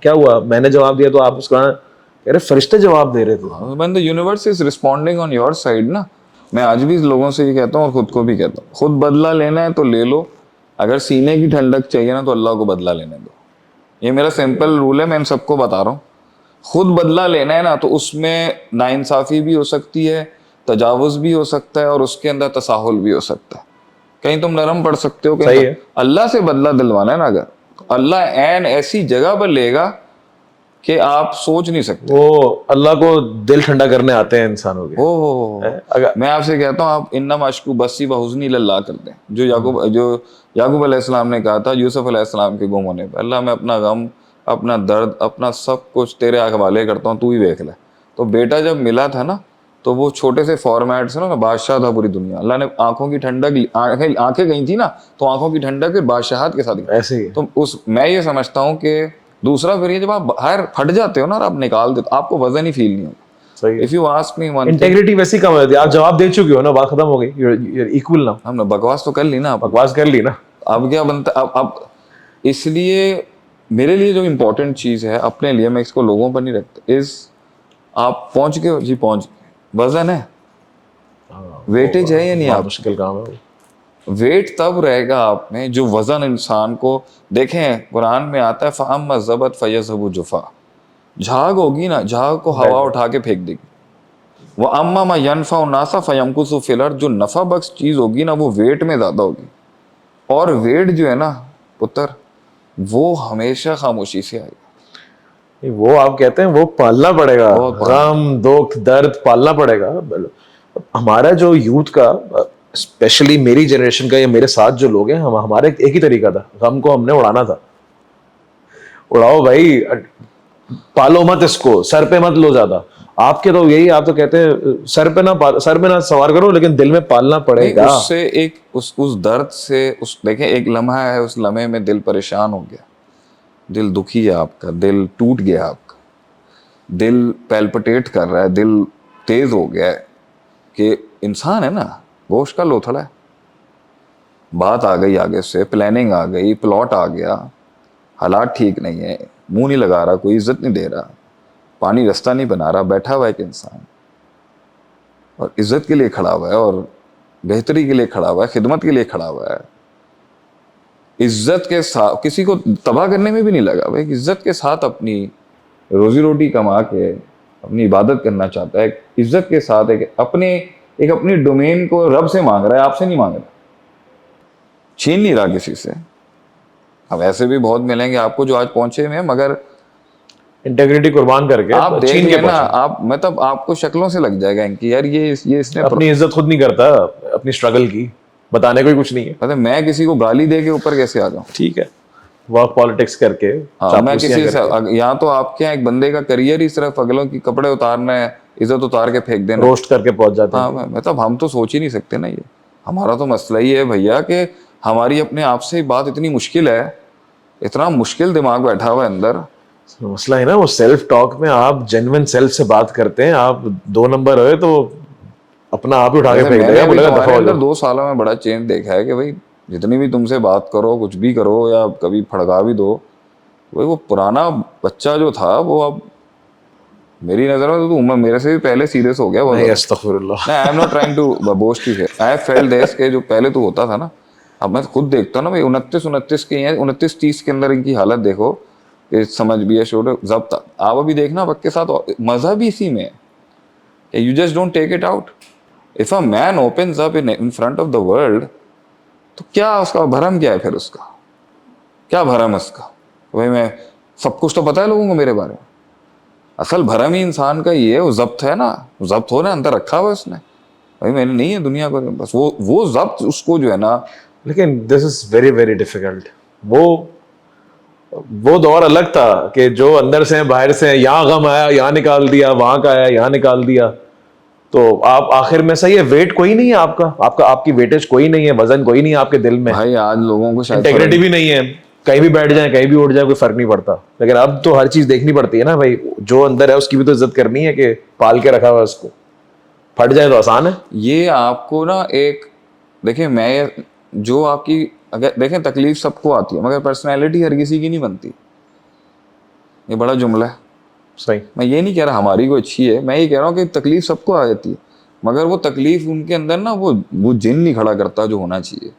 کیا ہوا, میں نے جواب دیا تو آپ مسکرانا, کہہ رہے فرشتے جواب دے رہے تھے. when the universe is responding on your side نا, میں آج بھی لوگوں سے یہ کہتا ہوں اور خود کو بھی کہتا ہوں, خود بدلہ لینا ہے تو لے لو, اگر سینے کی ٹھنڈک چاہیے نا تو اللہ کو بدلہ لینے دو. یہ میرا سمپل رول ہے, میں ان سب کو بتا رہا ہوں. خود بدلہ لینا ہے نا تو اس میں ناانصافی بھی ہو سکتی ہے, تجاوز بھی ہو سکتا ہے, اور اس کے اندر تساہل بھی ہو سکتا ہے. کہیں تم نرم پڑ سکتے ہو, کہیں اللہ سے بدلہ دلوانا ہے نا اگر, اللہ عین ایسی جگہ پر لے گا کہ آپ سوچ نہیں سکتے. وہ اللہ کو دل ٹھنڈا کرنے آتے ہیں انسانوں کے. میں آپ سے کہتا ہوں, آپ انما اشکو بسی بحزنی اللہ کرتے ہیں, جو یعقوب علیہ السلام نے کہا تھا یوسف علیہ السلام کے گم ہونے پہ, اللہ میں اپنا غم, اپنا درد, اپنا سب کچھ تیرے حوالے کرتا ہوں, تو ہی دیکھ لے. تو بیٹا جب ملا تھا نا تو وہ چھوٹے سے فارمیٹ سے نا بادشاہ تھا پوری دنیا, اللہ نے آنکھوں کی ٹھنڈک, آنکھیں گئی تھی نا تو آنکھوں کی ٹھنڈک بادشاہت کے ساتھ ایسے ہی. تو میں یہ سمجھتا ہوں کہ دوسرا پھر یہ جب آپ باہر پھٹ جاتے ہو نا اور آپ نکال دیتے, آپ کو وزن ہی فیل نہیں ہوتا. صحیح. If you ask me one thing, integrity ویسی کم ہوتی ہے. آپ جواب دے چکے ہو نا, بات ختم ہو گئی. You're equal now. ہم نے بکواس تو کر لی نا, بکواس کر لی نا. اب کیا بنتا اب اس لیے میرے لیے جو امپورٹنٹ چیز ہے اپنے لیے, میں اس کو لوگوں پر نہیں رکھتا, از آپ پہنچ گئے جی, پہنچ گئے, وزن ہے, ویٹیج ہے یا نہیں, آپ مشکل کام ہے. ویٹ تب رہے گا آپ میں جو وزن انسان کو, دیکھیں قرآن میں آتا ہے فَأَمَّا الزَّبَدُ فَيَذْهَبُ جُفَاءً, جھاگ ہوگی نا, جھاگ کو ہوا اٹھا کے پھینک دے گی. وَأَمَّا مَا يَنْفَعُ النَّاسَ فَيَمْكُثُ فِي الْأَرْضِ, جو نفع بخش چیز ہوگی نا وہ ویٹ میں زیادہ ہوگی, اور ویٹ جو ہے نا پتر وہ ہمیشہ خاموشی سے آئے گا. وہ آپ کہتے ہیں وہ پالنا پڑے گا, غم دکھ درد پالنا پڑے گا. ہمارا جو یوتھ کا, اسپیشلی میری جنریشن کا یا میرے ساتھ جو لوگ ہیں, ہمارے ایک ہی طریقہ تھا, غم کو ہم نے اڑانا تھا. اڑاؤ بھائی, پالو مت اس کو, سر پہ مت لو زیادہ. آپ کے تو یہی, آپ تو کہتے ہیں سر پہ نہ سوار کرو, لیکن دل میں پالنا پڑے گا. اس سے ایک اس درد سے, اس دیکھیں ایک لمحہ ہے, اس لمحے میں دل پریشان ہو گیا, دل دکھی ہے آپ کا, دل ٹوٹ گیا آپ کا, دل پیلپٹیٹ کر رہا ہے, دل تیز ہو گیا ہے کہ انسان ہے نا گوشت کا لوتھڑا ہے. بات آ گئی آگے سے, پلاننگ آ گئی, پلاٹ آ گیا, حالات ٹھیک نہیں ہے, منہ نہیں لگا رہا, کوئی عزت نہیں دے رہا, پانی رستہ نہیں بنا رہا, بیٹھا ہوا ہے ایک انسان اور عزت کے لیے کھڑا ہوا ہے, اور بہتری کے لیے کھڑا ہوا ہے, خدمت کے لیے کھڑا ہوا ہے, عزت کے ساتھ, کسی کو تباہ کرنے میں بھی نہیں لگا بھائی, عزت کے ساتھ اپنی روزی روٹی کما کے اپنی عبادت کرنا چاہتا ہے, عزت کے ساتھ ایک اپنی ڈومین کو رب سے مانگ رہا ہے, آپ سے نہیں مانگ رہا, چھین نہیں رہا کسی سے. اب ایسے بھی بہت ملیں گے آپ کو جو آج پہنچے ہوئے ہیں, مگر انٹیگریٹی قربان کر کے آپ دیکھ لیں نا, آپ مطلب آپ کو شکلوں سے لگ جائے گا ان کی, یار یہ اس نے اپنی عزت خود نہیں کرتا, اپنی اسٹرگل کی بتانے کو کچھ نہیں ہے. مطلب میں کسی کو گالی دے کے اوپر کیسے آ جاؤں, ٹھیک ہے, ورک پالیٹکس کر کے, میں کسی سے, یہاں تو آپ کے ایک بندے کا کریئر ہی صرف اگلوں کی کپڑے اتارنا ہے, عزت اتار کے پھینک دینا, روسٹ کر کے پہنچ جاتے ہیں. ہاں مطلب ہم تو سوچ ہی نہیں سکتے نا. یہ ہمارا تو مسئلہ ہی ہے بھیا کہ ہماری اپنے آپ سے بات اتنی مشکل ہے, اتنا مشکل دماغ بیٹھا ہوا ہے اندر. مسئلہ ہے نا وہ سیلف ٹاک میں, آپ جینوئن سیلف سے بات کرتے ہیں, آپ 2 نمبر ہوئے تو اپنا آپ ہی اٹھا کے پھینک دے گا, بولے گا دفعہ ہو جاؤ. 2 سالوں میں بڑا چینج دیکھا ہے کہ بھائی جتنی بھی تم سے بات کرو, کچھ بھی کرو, یا کبھی پھڑکا بھی دو, بھائی وہ پرانا بچہ جو تھا وہ اب میری نظر میں تو میرے سے بھی پہلے سیریس ہو گیا. نہیں استغفر اللہ, I am not trying to boast you, I feel this کہ جو پہلے تو ہوتا تھا نا, اب میں خود دیکھتا ہوں نا بھائی 29 کے ہیں, 29-30 کے اندر ان کی حالت دیکھو کہ سمجھ بھی ہے, شور ضبط. آپ ابھی دیکھنا وقت کے ساتھ مزہ بھی اسی میں ہے کہ you just don't take it out. If a man opens up in front of the world, تو کیا اس کا بھرم کیا ہے, پھر اس کا کیا بھرم ہے اس کا, بھائی میں سب کچھ تو پتا ہے لوگوں کو میرے بارے میں. اصل بھرم ہی انسان کا یہ ہے, وہ ضبط ہے نا, ضبط ہونا اندر رکھا ہوا اس نے, بھائی میں نے نہیں ہے دنیا کو, بس وہ ضبط اس کو جو ہے نا. لیکن دس از ویری ویری ڈیفیکلٹ. وہ دور الگ تھا کہ جو اندر سے باہر سے, یہاں غم آیا یہاں نکال دیا, وہاں کا آیا یہاں نکال دیا, تو آپ آخر میں صحیح ہے, ویٹ کوئی نہیں ہے آپ کی ویٹیج کوئی نہیں ہے, وزن کوئی نہیں ہے آپ کے دل میں, بھائی آج لوگوں کو شاید انٹیگریٹی بھی نہیں ہے, کہیں بھی بیٹھ جائیں کہیں بھی اٹھ جائیں کوئی فرق نہیں پڑتا. لیکن اب تو ہر چیز دیکھنی پڑتی ہے نا بھائی, جو اندر ہے اس کی بھی تو عزت کرنی ہے کہ پال کے رکھا ہوا ہے اس کو, پھٹ جائے تو آسان ہے. یہ آپ کو نا ایک دیکھیں, میں جو آپ کی اگر دیکھیں تکلیف سب کو آتی ہے, مگر پرسنالٹی ہر کسی کی نہیں بنتی. یہ بڑا جملہ ہے, صحیح. میں یہ نہیں کہہ رہا ہماری کو اچھی ہے, میں یہ کہہ رہا ہوں کہ تکلیف سب کو آ جاتی ہے, مگر وہ تکلیف ان کے اندر نا وہ جن نہیں کھڑا کرتا جو ہونا چاہیے.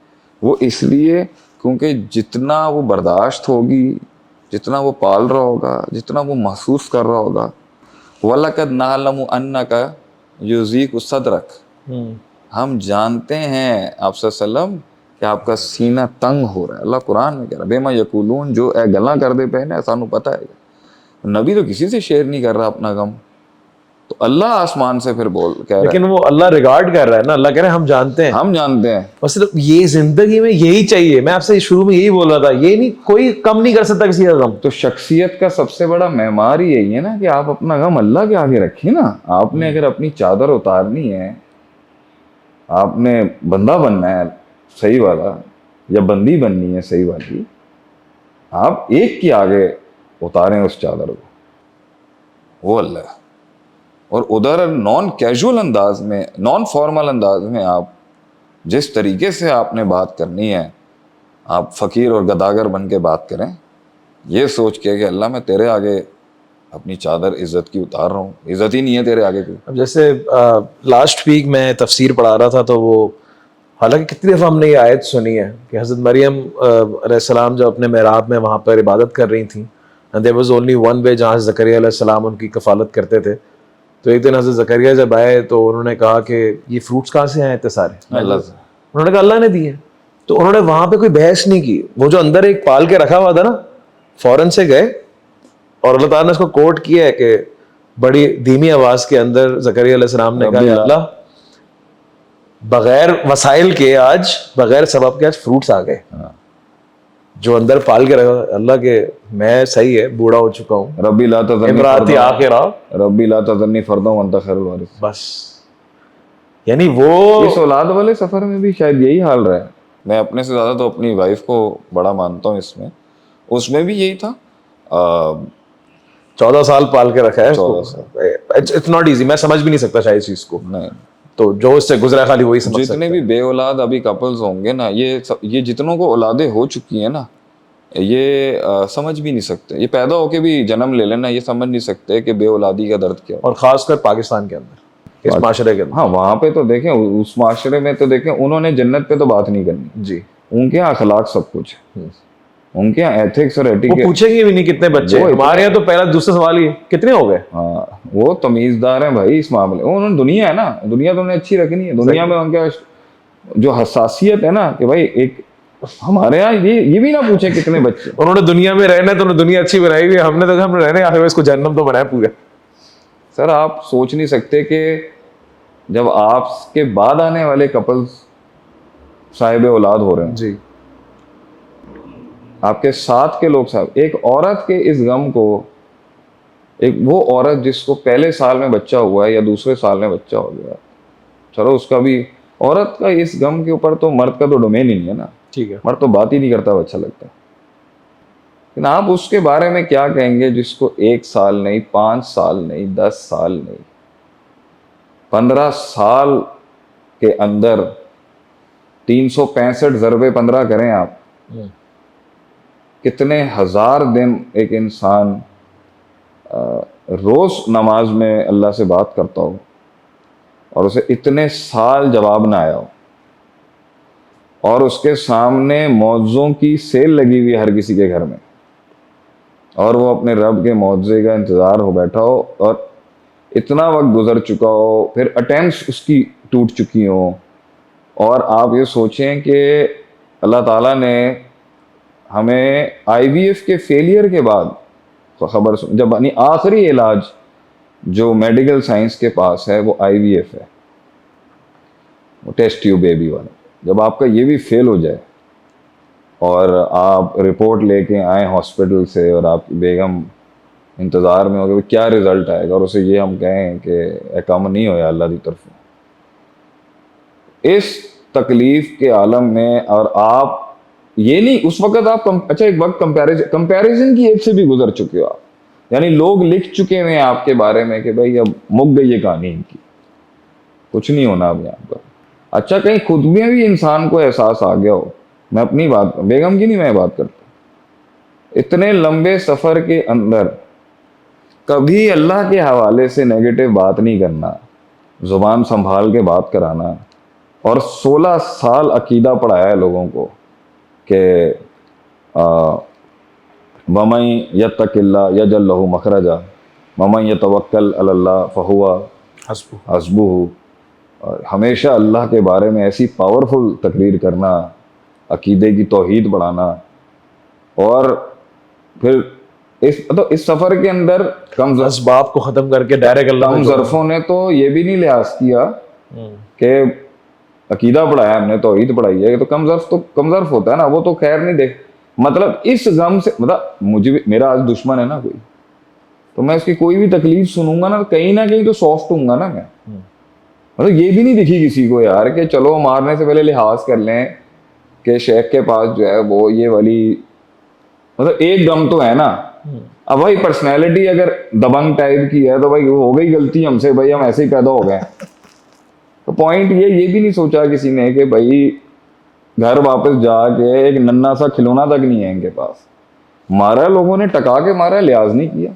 وہ اس لیے کیونکہ جتنا وہ برداشت ہوگی, جتنا وہ پال رہا ہوگا, جتنا وہ محسوس کر رہا ہوگا, وَلَقَدْ نَعْلَمُ أَنَّكَ يُؤْذِيكَ صَدْرَكَ, ہم جانتے ہیں آپ صلی اللہ علیہ وسلم کہ آپ کا سینہ تنگ ہو رہا ہے. اللہ قرآن میں کہہ رہا ہے بِمَا يَقُولُونَ, جو اے گلاں کر دے پہنے, سانو پتہ ہے. نبی تو کسی سے شیئر نہیں کر رہا اپنا غم, تو اللہ آسمان سے پھر کہہ رہا ہے, لیکن وہ اللہ ریگارڈ کر رہا ہے نا, اللہ کہہ رہے ہیں ہم جانتے ہیں, ہم جانتے ہیں. بس یہ زندگی میں یہی چاہیے. میں آپ سے شروع میں یہی بول رہا تھا, یہ نہیں, کوئی کم نہیں کر سکتا کسی کا غم. تو شخصیت کا سب سے بڑا معمار ہی یہی ہے نا کہ آپ اپنا غم اللہ کے آگے رکھیں نا. آپ نے اگر اپنی چادر اتارنی ہے, آپ نے بندہ بننا ہے صحیح والا, یا بندی بننی ہے صحیح والی, آپ ایک کی آگے اتاریں اس چادر کو, وہ اللہ ہے. اور ادھر نان کیجول انداز میں, نان فارمل انداز میں آپ جس طریقے سے آپ نے بات کرنی ہے, آپ فقیر اور گداگر بن کے بات کریں, یہ سوچ کے کہ اللہ میں تیرے آگے اپنی چادر عزت کی اتار رہا ہوں, عزت ہی نہیں ہے تیرے آگے کی. اب جیسے لاسٹ ویک میں تفسیر پڑھا رہا تھا, تو وہ حالانکہ کتنی دفعہ ہم نے یہ آیت سنی ہے کہ حضرت مریم علیہ السلام جب اپنے محراب میں وہاں پر عبادت کر رہی تھیں, there was only one way جہاں زکریا علیہ السلام ان کی کفالت کرتے تھے. تو ایک دن حضرت زکریا جب آئے تو انہوں نے کہا کہ یہ فروٹس کہاں سے آئے اتنے سارے؟ اللہ سے. انہوں نے کہا اللہ نے دیے. تو انہوں نے وہاں پہ کوئی بحث نہیں کی, وہ جو اندر ایک پال کے رکھا ہوا تھا نا, فوراً سے گئے اور اللہ تعالیٰ نے اس کو کوٹ کیا ہے کہ بڑی دھیمی آواز کے اندر زکریا علیہ السلام نے کہا کہ اللہ بغیر وسائل کے آج, بغیر سبب کے آج فروٹس آ گئے جو اندر پال کے رکھا. اللہ کے میں صحیح ہے, بوڑھا ہو چکا ہوں, ربی لا تذرنی امراتی آخرا, ربی لا تذرنی فردا وانت خیر الوارث. بس یعنی وہ اس اولاد والے سفر میں بھی شاید یہی حال رہا ہے. میں اپنے سے زیادہ تو اپنی وائف کو بڑا مانتا ہوں اس میں بھی یہی تھا. 14 سال پال کے رکھا ہے. 14 سال. اٹس ناٹ ایزی, میں سمجھ بھی نہیں سکتا شاید اس چیز کو. نہیں, تو جو اس سے گزرا خالی وہی سمجھ سکتا جتنے ہے. بھی بے اولاد ابھی کپلز ہوں گے نا, یہ جتنوں کو اولادیں ہو چکی ہیں نا, یہ سمجھ بھی نہیں سکتے. یہ پیدا ہو کے بھی جنم لے لینا, یہ سمجھ نہیں سکتے کہ بے اولادی کا درد کیا. اور خاص کر پاکستان کے اندر, اس معاشرے کے اندر. ہاں وہاں پہ تو دیکھیں, اس معاشرے میں تو دیکھیں, انہوں نے جنت پہ تو بات نہیں کرنی جی. ان کے یہاں اخلاق سب کچھ ہے, ان کے یہاں ایتھکس اور وہ ایٹیکیٹ. پوچھیں گے بھی نہیں کتنے بچے, ہمارے یہاں تو پہلا دوسرا سوال ہی کتنے ہو گئے. ہاں وہ تمیزدار ہیں بھائی اس معاملے. انہوں نے دنیا ہے نا, دنیا تو انہیں اچھی رکھنی ہے. دنیا میں ان کا جو حساسیت ہے نا کہ بھائی ایک ہمارے یہاں یہ بھی نہ پوچھیں کتنے بچے. انہوں نے دنیا میں رہنا ہے تو انہوں نے دنیا اچھی بنائی ہوئی ہے, ہم نے تو ہم رہنے آخر میں اس کو جہنم تو بنایا پورا. سر آپ سوچ نہیں سکتے کہ جب آپ کے بعد آنے والے کپلز صاحب اولاد ہو رہے ہیں جی, آپ کے ساتھ کے لوگ صاحب, ایک عورت کے اس غم کو, ایک وہ عورت جس کو پہلے سال میں بچہ ہوا ہے یا دوسرے سال میں بچہ ہو گیا, چلو اس کا بھی, عورت کا اس غم کے اوپر تو مرد کا تو ڈومین ہی نہیں ہے نا. ٹھیک ہے, مرد تو بات ہی نہیں کرتا, اچھا لگتا ہے. لیکن آپ اس کے بارے میں کیا کہیں گے جس کو 1 سال نہیں, 5 سال نہیں, 10 سال نہیں, 15 سال کے اندر 365 ضربے 15 کریں آپ, کتنے ہزار دن ایک انسان روز نماز میں اللہ سے بات کرتا ہو اور اسے اتنے سال جواب نہ آیا ہو, اور اس کے سامنے معجزوں کی سیل لگی ہوئی ہر کسی کے گھر میں, اور وہ اپنے رب کے معجزے کا انتظار ہو بیٹھا ہو, اور اتنا وقت گزر چکا ہو, پھر اٹیمپٹس اس کی ٹوٹ چکی ہوں, اور آپ یہ سوچیں کہ اللہ تعالیٰ نے ہمیں IVF کے فیلئر کے بعد خبر جب آخری علاج جو میڈیکل سائنس کے پاس ہے وہ IVF ہے, وہ ٹیسٹ ٹیوب بیبی والا. جب آپ کا یہ بھی فیل ہو جائے اور آپ رپورٹ لے کے آئیں ہاسپٹل سے, اور آپ کی بیگم انتظار میں ہوگا کیا رزلٹ آئے گا, اور اسے یہ ہم کہیں کہ کم نہیں ہویا اللہ کی طرف, اس تکلیف کے عالم میں, اور آپ یہ نہیں اس وقت آپ اچھا ایک وقت کمپیریزن کی ایج سے بھی گزر چکے ہو آپ, یعنی لوگ لکھ چکے ہیں آپ کے بارے میں کہ بھائی اب مک گئی یہ کہانی ان کی, کچھ نہیں ہونا اب یہاں پر. اچھا کہیں خود میں بھی انسان کو احساس آ گیا ہو, میں اپنی بات, بیگم کی نہیں میں بات کرتا, اتنے لمبے سفر کے اندر کبھی اللہ کے حوالے سے نیگیٹو بات نہیں کرنا, زبان سنبھال کے بات کرانا, اور 16 سال عقیدہ پڑھایا ہے لوگوں کو کہ وَمَن يَتَّقِ اللَّهَ يَجْعَل لَّهُ مَخْرَجًا وَمَن يَتَوَكَّلْ عَلَى اللَّهِ فَهُوَ حَسْبُهُ. اور ہمیشہ اللہ کے بارے میں ایسی پاورفل تقریر کرنا, عقیدے کی توحید بڑھانا, اور پھر اس سفر کے اندر کم اسباب کو ختم کر کے ڈائریکٹ اللہ کم ظرفوں نے تو یہ بھی نہیں لحاظ کیا کہ عقیدہ پڑھایا ہم نے, توحید پڑھائی ہے, تو کم ظرف ہوتا ہے نا, وہ تو خیر نہیں دیکھ. مطلب اس غم سے, مطلب مجھے میرا آج دشمن ہے نا کوئی, تو میں اس کی کوئی بھی تکلیف سنوں گا نا, کہیں نہ کہیں تو سافٹ ہوں گا نا میں. مطلب یہ بھی نہیں دکھی کسی کو یار کہ چلو مارنے سے پہلے لحاظ کر لیں کہ شیخ کے پاس جو ہے وہ یہ والی, مطلب ایک غم تو ہے نا. اب بھائی پرسنالٹی اگر دبنگ ٹائپ کی ہے تو بھائی ہو گئی غلطی ہم سے, بھائی ہم ایسے ہی پیدا ہو گئے. تو پوائنٹ یہ بھی نہیں سوچا کسی نے کہ بھائی گھر واپس جا کے ایک ننا سا کھلونا تک نہیں ہے ان کے پاس. مارا لوگوں نے, ٹکا کے مارا, لحاظ نہیں کیا.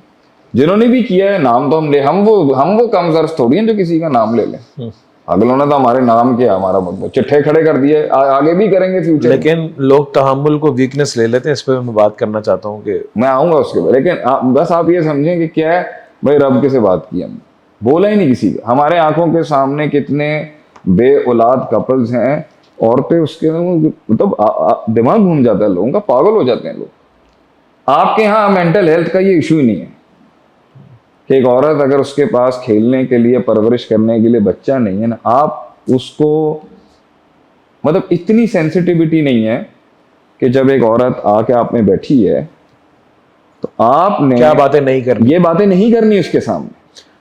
جنہوں نے بھی کیا ہے نام تو ہم وہ کم زرس تھوڑی ہیں جو کسی کا نام لے لیں. اگلوں نے تو ہمارے نام کیا, ہمارا چٹھے کھڑے کر دیے, آگے بھی کریں گے فیوچر. لیکن لوگ تحمل کو ویکنس لے لیتے ہیں, اس پہ میں بات کرنا چاہتا ہوں کہ میں آؤں گا اس کے بعد. لیکن بس آپ یہ سمجھیں کہ کیا ہے بھائی, رب کے سے بات کی ہم نے, بولا ہی نہیں کسی کا. ہمارے آنکھوں کے سامنے کتنے بے اولاد کپلز ہیں, عورتیں اس کے مطلب دماغ گھوم جاتا ہے لوگوں کا, پاگل ہو جاتے ہیں لوگ. آپ کے یہاں مینٹل ہیلتھ کا یہ ایشو ہی نہیں ہے کہ ایک عورت اگر اس کے پاس کھیلنے کے لیے, پرورش کرنے کے لیے بچہ نہیں ہے نا, آپ اس کو مطلب اتنی سینسٹیوٹی نہیں ہے کہ جب ایک عورت آ کے آپ میں بیٹھی ہے تو آپ نے کیا باتیں نہیں کرنی, یہ باتیں نہیں کرنی اس کے سامنے.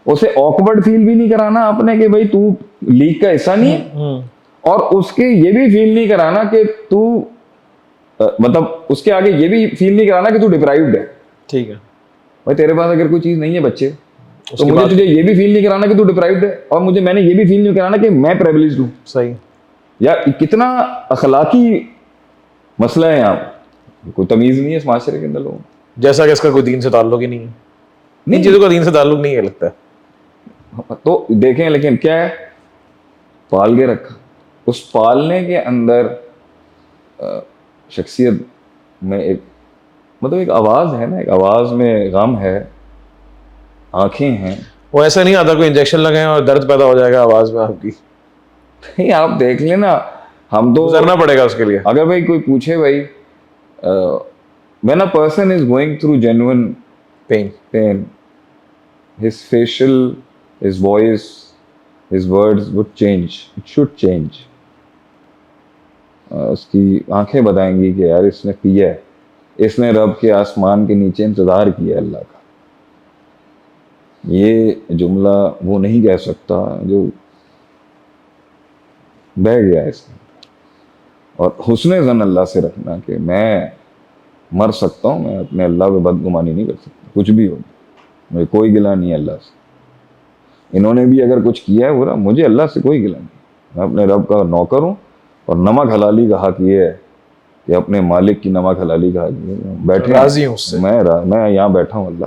اسے آکورڈ فیل بھی نہیں کرانا آپ نے کہ بھائی تو لیگ کا حصہ نہیں ہے, اور اس کے یہ بھی فیل نہیں کرانا کہ تو مطلب اس کے آگے یہ بھی فیل نہیں کرانا کہ تو ڈپرائیوڈ ہے. ٹھیک ہے بھائی تیرے پاس اگر کوئی چیز نہیں ہے بچے, تو مجھے تجھے یہ بھی فیل نہیں کرانا کہ تو ڈپرائیوڈ ہے, اور میں نے یہ بھی فیل نہیں کرانا کہ میں پریویلیجڈ ہوں. صحیح. یا کتنا اخلاقی مسئلہ ہے یہاں, کوئی تمیز نہیں ہے اس معاشرے کے اندر لوگوں. جیسا کہ اس کا کوئی دین سے تعلق ہی نہیں ہے, ان چیزوں کا دین سے تعلق نہیں ہے لگتا ہے. تو دیکھیں لیکن کیا ہے, پال کے رکھا. اس پالنے کے اندر شخصیت میں ایک مطلب ایک آواز ہے نا, ایک آواز میں غم ہے, آنکھیں ہیں. وہ ایسا نہیں آتا کوئی انجیکشن لگائیں اور درد پیدا ہو جائے گا آواز میں آپ کی. نہیں آپ دیکھ لیں نا, ہم تو گزرنا پڑے گا اس کے لیے. اگر بھائی کوئی پوچھے بھائی when a person is going through genuine pain, his facial, his voice, his words would change, it should change. اس کی آنکھیں بتائیں گی کہ یار اس نے پیا ہے, اس نے رب کے آسمان کے نیچے انتظار کیا اللہ کا. یہ جملہ وہ نہیں کہہ سکتا جو بہ گیا ہے اس میں. اور حسن ظن اللہ سے رکھنا کہ میں مر سکتا ہوں, میں اپنے اللہ پہ بدگمانی نہیں کر سکتا, کچھ بھی ہو مجھے کوئی گلہ نہیں ہے اللہ سے. انہوں نے بھی اگر کچھ کیا ہے برا, مجھے اللہ سے کوئی گلہ نہیں. میں اپنے رب کا نوکر ہوں, اور نمک حلالی کا حق یہ ہے کہ اپنے مالک کی نمک حلالی کا حق یہ ہے. بیٹھے راضی ہوں اس سے, میں یہاں بیٹھا ہوں اللہ,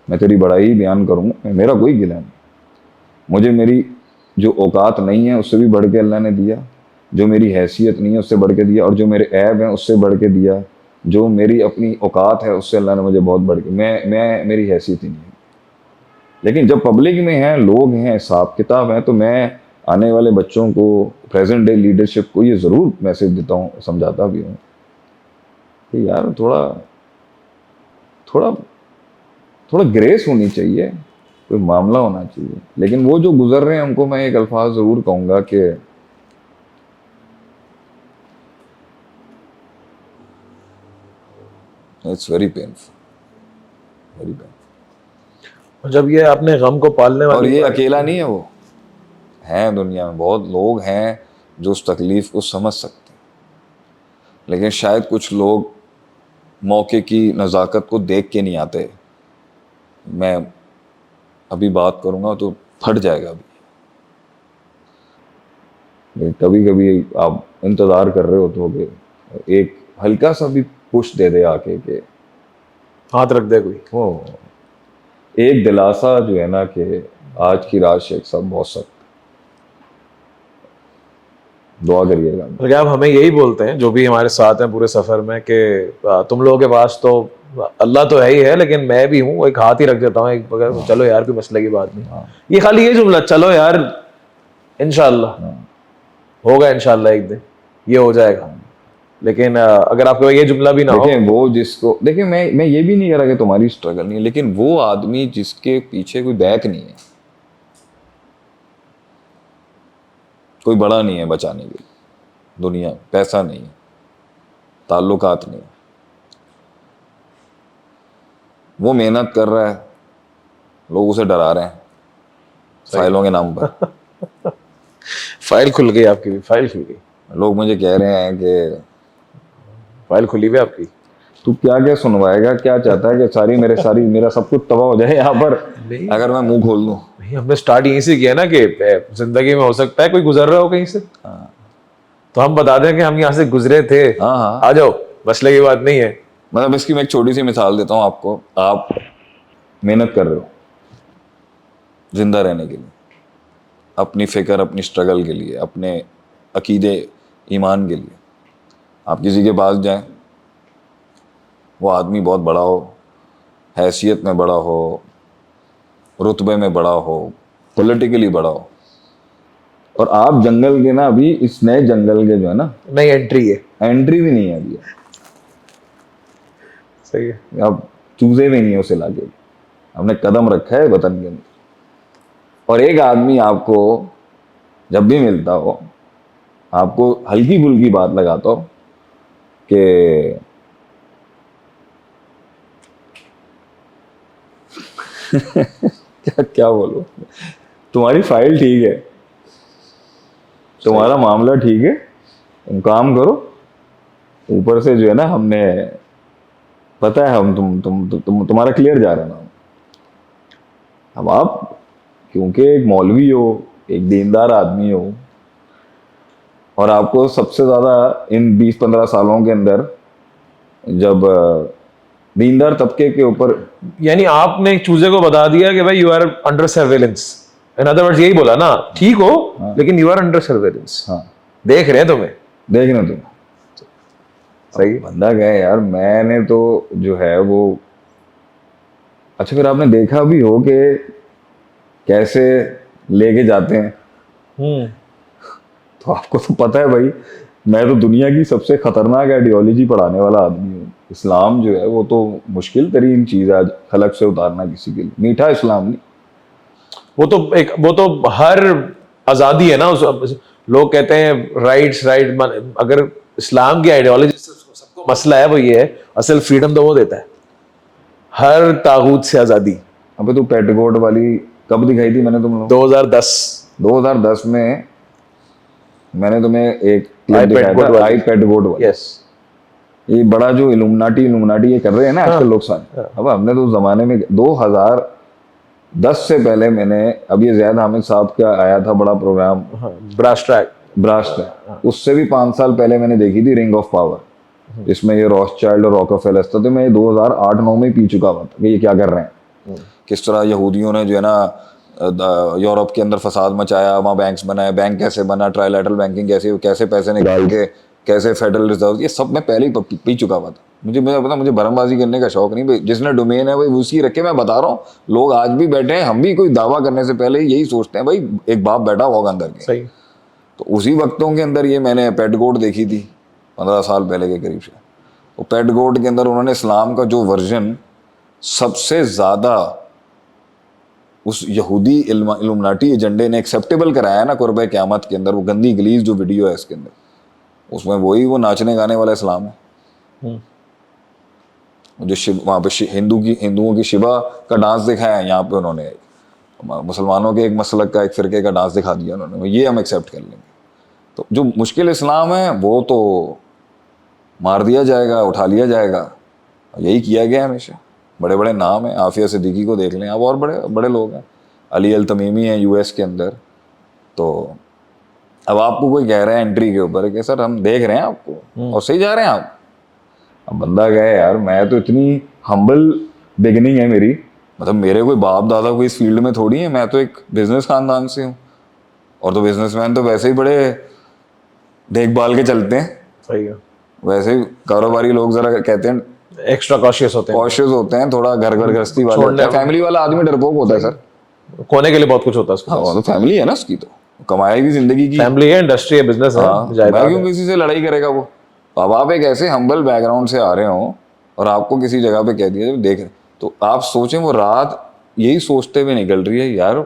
میں تیری بڑائی بیان کروں گا, میرا کوئی گلہ نہیں. مجھے میری جو اوقات نہیں ہے اس سے بھی بڑھ کے اللہ نے دیا, جو میری حیثیت نہیں ہے اس سے بڑھ کے دیا, اور جو میرے عیب ہیں اس سے بڑھ کے دیا, جو میری اپنی اوقات ہے اس سے اللہ نے مجھے بہت بڑھ کے, میں میری حیثیت ہی نہیں ہے. لیکن جب پبلک میں ہیں, لوگ ہیں, حساب کتاب ہیں, تو میں آنے والے بچوں کو, پریزنٹ ڈے لیڈرشپ کو یہ ضرور میسج دیتا ہوں, سمجھاتا بھی ہوں کہ یار تھوڑا گریس ہونی چاہیے, کوئی معاملہ ہونا چاہیے. لیکن وہ جو گزر رہے ہیں ان کو میں ایک الفاظ ضرور کہوں گا کہ it's very painful, very painful. جب یہ اپنے غم کو پالنے والے, اور یہ اکیلا نہیں ہے, وہ ہیں دنیا میں بہت لوگ ہیں جو اس تکلیف کو سمجھ سکتے ہیں, لیکن شاید کچھ لوگ موقع کی نزاکت کو دیکھ کے نہیں آتے. میں ابھی بات کروں گا تو پھٹ جائے گا. ابھی کبھی کبھی آپ انتظار کر رہے ہوتے ہو کہ ایک ہلکا سا بھی پش دے دے آ کے, کہ ہاتھ رکھ دے کوئی, وہ ایک دلاسا جو ہے نا کہ آج کی رات شیخ صاحب بہت سخت. دعا کریے گا. کیا آپ ہمیں یہی بولتے ہیں جو بھی ہمارے ساتھ ہیں پورے سفر میں کہ تم لوگوں کے پاس تو اللہ تو ہے ہی ہے, لیکن میں بھی ہوں, ایک ہاتھ ہی رکھ دیتا ہوں, ایک چلو یار کوئی مسئلے کی بات نہیں. یہ خالی یہ جملہ, چلو یار انشاءاللہ ہوگا, انشاءاللہ ایک دن یہ ہو جائے گا. لیکن اگر آپ کو یہ جملہ بھی نہ ہو, دیکھیں وہ جس کو, دیکھیں میں یہ بھی نہیں کہہ رہا کہ تمہاری اسٹرگل نہیں ہے, لیکن وہ آدمی جس کے پیچھے کوئی بیک نہیں ہے, کوئی بڑا نہیں ہے بچانے کے لیے دنیا, پیسہ نہیں ہے, تعلقات نہیں, وہ محنت کر رہا ہے, لوگ اسے ڈرا رہے ہیں فائلوں کے نام پر. فائل کھل گئی آپ کی بھی, فائل کھل گئی, لوگ مجھے کہہ رہے ہیں کہ فائل کھلی ہوئی آپ کی. تو کیا کیا سنوائے گا, کیا چاہتا ہے کہ میرا سب کچھ تباہ ہو جائے یہاں پر اگر میں منہ کھول دوں؟ ہم نے اسٹارٹ یہیں سے کیا نا کہ زندگی میں ہو سکتا ہے کوئی گزر رہا ہو کہیں سے, تو ہم بتا دیں کہ ہم یہاں سے گزرے تھے, آ جاؤ, مسئلے کی بات نہیں ہے. مطلب اس کی میں ایک چھوٹی سی مثال دیتا ہوں آپ کو. آپ محنت کر رہے ہو زندہ رہنے کے لیے, اپنی فکر, اپنی اسٹرگل کے لیے, اپنے عقیدے ایمان کے لیے. آپ کسی کے پاس جائیں, وہ آدمی بہت بڑا ہو, حیثیت میں بڑا ہو, رتبے میں بڑا ہو, پولیٹیکلی بڑا ہو, اور آپ جنگل کے نا ابھی اس نئے جنگل کے جو ہے نا نئی انٹری ہے, انٹری بھی نہیں ہے ابھی, صحیح ہے, اب چوزے بھی نہیں ہے اس علاقے میں, ہم نے قدم رکھا ہے وطن کے اندر. اور ایک آدمی آپ کو جب بھی ملتا ہو, آپ کو ہلکی پھلکی بات لگاتا ہو کہ کیا بولو, تمہاری فائل ٹھیک ہے, تمہارا معاملہ ٹھیک ہے, تم کام کرو, اوپر سے جو ہے نا ہم نے پتا ہے ہم تمہارا کلیئر جا رہا ہے نا. اب آپ کیونکہ ایک مولوی ہو, ایک دیندار آدمی ہو, اور آپ کو سب سے زیادہ ان 20-15 سالوں کے اندر جب دیندار طبقے کے اوپر, یعنی آپ نے ایک چوزے کو بتا دیا کہ بھائی you are under surveillance, in other words یہی بولا نا, ٹھیک ہو لیکن یو آر انڈر سرویلنس, دیکھ رہے ہیں تمہیں, دیکھنا تم. صحیح بندہ گئے یار, میں نے تو جو ہے وہ, اچھا پھر آپ نے دیکھا بھی ہو کہ کیسے لے کے جاتے ہیں, تو آپ کو تو پتہ ہے بھائی میں تو دنیا کی سب سے خطرناک آئیڈیالوجی پڑھانے والا آدمی ہوں. اسلام جو ہے وہ تو مشکل ترین چیز ہے خلق سے اتارنا کسی کے لیے. میٹھا اسلام نہیں, وہ تو ہر آزادی ہے نا. لوگ کہتے ہیں رائٹس, اگر اسلام کی آئیڈیالوجی سب کو مسئلہ ہے وہ یہ ہے, اصل فریڈم تو وہ دیتا ہے, ہر طاغوت سے آزادی. ابھی تو پیٹ گوٹ والی کب دکھائی تھی میں نے تم لوگ؟ 2010 میں نے تمہیں ایک کلپ دکھایا تھا, آئی پیٹ گوٹ والی. یہ بڑا جو الومناٹی یہ کر رہے ہیں نا آج کل لوگ سارے. اب ہم نے تو زمانے میں 2010 سے پہلے میں نے, اب یہ زید حامد صاحب کا آیا تھا بڑا پروگرام براس ٹریک, اس سے بھی 5 سال پہلے میں نے دیکھی تھی رنگ آف پاور, جس میں یہ روس چائلڈ اور راکفیلر تھا. تو میں 2008-9 میں پی چکا ہوا تھا کہ یہ کیا کر رہے ہیں, کس طرح یہودیوں نے جو ہے نا یورپ کے اندر فساد مچایا, وہاں بینکس بنائے, بینک کیسے بنا, ٹرائی لیٹرل بینکنگ کیسے پیسے نکال کے, کیسے فیڈرل ریزرو, یہ سب میں پہلے ہی پی چکا ہوا تھا. مجھے بھرم بازی کرنے کا شوق نہیں, جس نے ڈومین ہے وہی اسی رکھے. میں بتا رہا ہوں لوگ آج بھی بیٹھے ہیں, ہم بھی کوئی دعویٰ کرنے سے پہلے یہی سوچتے ہیں بھائی ایک باپ بیٹھا ہوگا اندر کے. تو اسی وقتوں کے اندر یہ میں نے پیٹ گوٹ دیکھی تھی 15 سال پہلے کے قریب سے. وہ پیٹ گوٹ کے اندر انہوں نے اسلام کا جو ورژن سب سے زیادہ اس یہودی الومناٹی ایجنڈے نے ایکسیپٹیبل کرایا نا قرب قیامت کے اندر, وہ گندی گلیز جو ویڈیو ہے اس کے اندر, اس میں وہی وہ ناچنے گانے والا اسلام ہے. جو وہاں پہ ہندوؤں کی شبہ کا ڈانس دکھایا ہے, یہاں پہ انہوں نے مسلمانوں کے ایک مسلک کا ایک فرقے کا ڈانس دکھا دیا انہوں نے, یہ ہم ایکسیپٹ کر لیں گے. تو جو مشکل اسلام ہے وہ تو مار دیا جائے گا, اٹھا لیا جائے گا. یہی کیا گیا ہمیشہ. بڑے بڑے نام ہیں, عافیہ صدیقی کو دیکھ لیں آپ, اور بڑے بڑے لوگ ہیں, علی التمیمی ہیں US کے اندر. تو اب آپ کو کوئی کہہ رہا ہے انٹری کے اوپر کہ سر ہم دیکھ رہے ہیں آپ کو اور صحیح جا رہے ہیں آپ. اب بندہ گئے یار, میں تو اتنی ہمبل بگننگ ہے میری, مطلب میرے کوئی باپ دادا کوئی اس فیلڈ میں تھوڑی ہے, میں تو ایک بزنس خاندان سے ہوں, اور تو بزنس مین تو ویسے ہی بڑے دیکھ بھال کے چلتے ہیں. صحیح ہے, ویسے ہی کاروباری لوگ ذرا کہتے ہیں ایکسٹرا کاشیس ہوتے ہیں, تھوڑا گھر گرستی والا, فیملی والا آدمی ڈرپوک ہوتا ہے سر, کونے کے لیے بہت کچھ ہوتا ہے. ہاں تو فیملی ہے نا اس کی, تو کمائے گی زندگی کی, فیملی ہے, انڈسٹری ہے, بزنس ہے, میں کیوں کسی سے لڑائی کرے گا وہ. اب آپ ایک ایسے ہمبل بیک گراؤنڈ سے آ رہے ہوں اور آپ کو کسی جگہ پہ کہہ دیا جب دیکھ رہے, تو آپ سوچیں وہ رات یہی سوچتے ہوئے نکل رہی ہے یار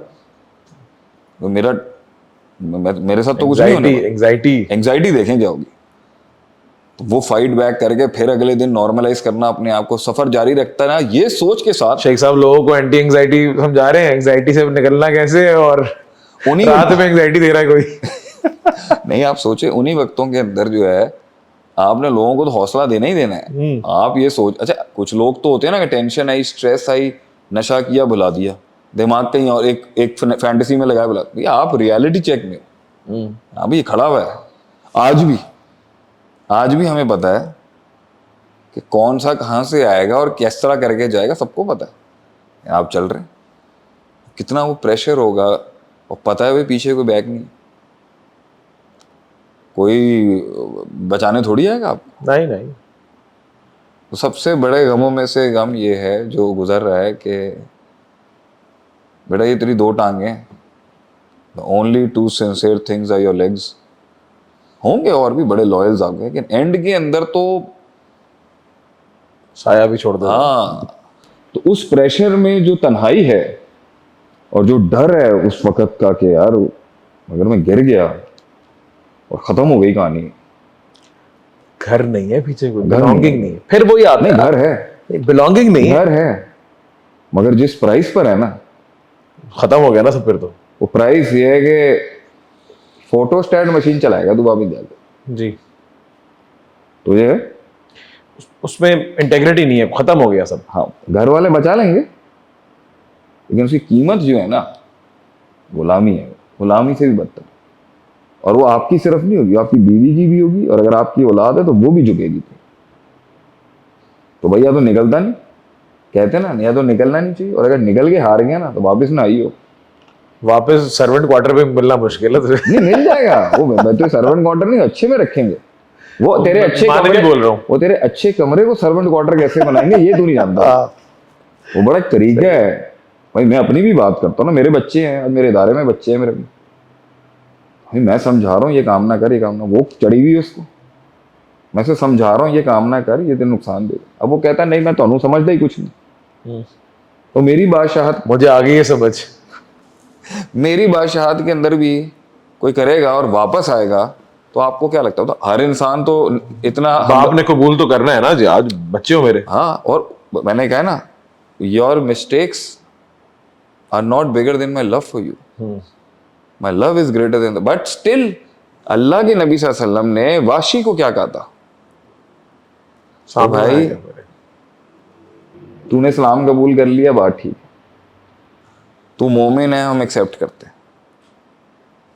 میرے ساتھ تو کچھ نہیں ہونا. اینگزائٹی دیکھیں کیا ہوگی. وہ فائٹ بیک کر کے پھر اگلے دن نارملائز کرنا اپنے آپ کو, سفر جاری رکھتا ہے نا یہ سوچ کے ساتھ. شیخ صاحب لوگوں کو اینٹی اینگزائٹی سمجھا رہے ہیں, اینگزائٹی سے نکلنا کیسے, اور رات میں اینگزائٹی دے رہا ہے کوئی. نہیں آپ سوچیں انہی وقتوں کے اندر جو ہے آپ نے لوگوں کو تو حوصلہ دینا ہی دینا ہے. آپ یہ سوچ, اچھا کچھ لوگ تو ہوتے ہیں نا کہ ٹینشن آئی, اسٹریس آئی, نشہ کیا, بھلا دیا, دماغ کہیں اور ایک فینٹیسی میں لگایا بلا دیا. آپ ریالٹی چیک میں ہو, ابھی یہ کھڑا ہوا ہے. آج بھی ہمیں پتا ہے کہ کون سا کہاں سے آئے گا اور کس طرح کر کے جائے گا, سب کو پتا ہے. آپ چل رہے ہیں, کتنا وہ پریشر ہوگا, اور پتا ہے وہ پیچھے کوئی بیک نہیں, کوئی بچانے تھوڑی آئے گا آپ کو. نہیں. تو سب سے بڑے غموں میں سے غم یہ ہے جو گزر رہا ہے کہ بیٹا یہ تیری 2 ٹانگیں, only 2 sincere things are your legs. ہوں گے اور بھی بڑے لوئلز آپ کے, لیکن اینڈ کے اندر تو سایہ بھی چھوڑ دو. ہاں, تو اس پریشر میں جو تنہائی ہے اور جو ڈر ہے اس وقت کا کہ یار اگر میں گر گیا اور ختم ہو گئی کہانی. گھر نہیں ہے پیچھے, کوئی بلونگنگ نہیں ہے. پھر وہی آتا ہے, گھر ہے, بلونگنگ نہیں ہے, گھر ہے, مگر جس پرائز پر ہے نا, ختم ہو گیا نا سب. پھر تو وہ پرائز یہ ہے کہ فوٹو اسٹیٹ مشین چلائے گا دوبارہ جا کے جی, تو یہ اس میں انٹیگریٹی نہیں ہے, ختم ہو گیا سب. ہاں, گھر والے بچا لیں گے لیکن اس کی قیمت جو ہے نا غلامی ہے, غلامی سے بھی بدتر. اور وہ آپ کی صرف نہیں ہوگی, آپ کی بیوی کی بھی ہوگی, اور اگر آپ کی اولاد ہے تو وہ بھی جھکے گی. تو بھیا تو نکلتا نہیں, کہتے ہیں نا, یا تو نکلنا نہیں چاہیے, اور اگر نکل کے ہار گیا نا تو واپس نہ آئی ہو. واپس سرونٹ کوارٹر پہ ملنا مشکل ہے. نہیں, مل جائے گا. وہ تو سرونٹ کوارٹر نہیں, اچھے میں رکھیں گے. وہ تیرے اچھے کمرے, بول رہا ہوں, وہ تیرے اچھے کمرے کو سرونٹ کوارٹر کیسے بنائیں گے یہ تو نہیں جانتا. وہ بڑا ایک طریقہ ہے بھائی. میں اپنی بھی بات کرتا ہوں نا, میرے بچے ہیں, میرے ادارے میں بچے ہیں میرے بھی, میں سمجھا رہا ہوں یہ کام نہ کر, یہ کام نہ, وہ چڑھی ہوئی ہے اس کو, میں سے سمجھا رہا ہوں یہ کام نہ کر, یہ تیرے نقصان دے گا. اب وہ کہتا ہے نہیں میں تمہیں سمجھتا ہی کچھ نہیں. تو میری بادشاہت, مجھے آ گئی ہے سمجھ, میری بادشاہت کے اندر بھی کوئی کرے گا اور واپس آئے گا تو آپ کو کیا لگتا ہے؟ ہر انسان تو اتنا, باپ نے قبول تو کرنا ہے نا جی, آج بچے ہو میرے. ہاں, اور میں نے کہا نا your mistakes are not bigger than my love for you, my love is greater than, but still اللہ کے نبی صلی اللہ علیہ وسلم نے واشی کو کیا کہا تھا, بھائی تو نے اسلام قبول کر لیا, بات ٹھیک, تو مومن ہے, ہم ایکسیپٹ کرتے ہیں.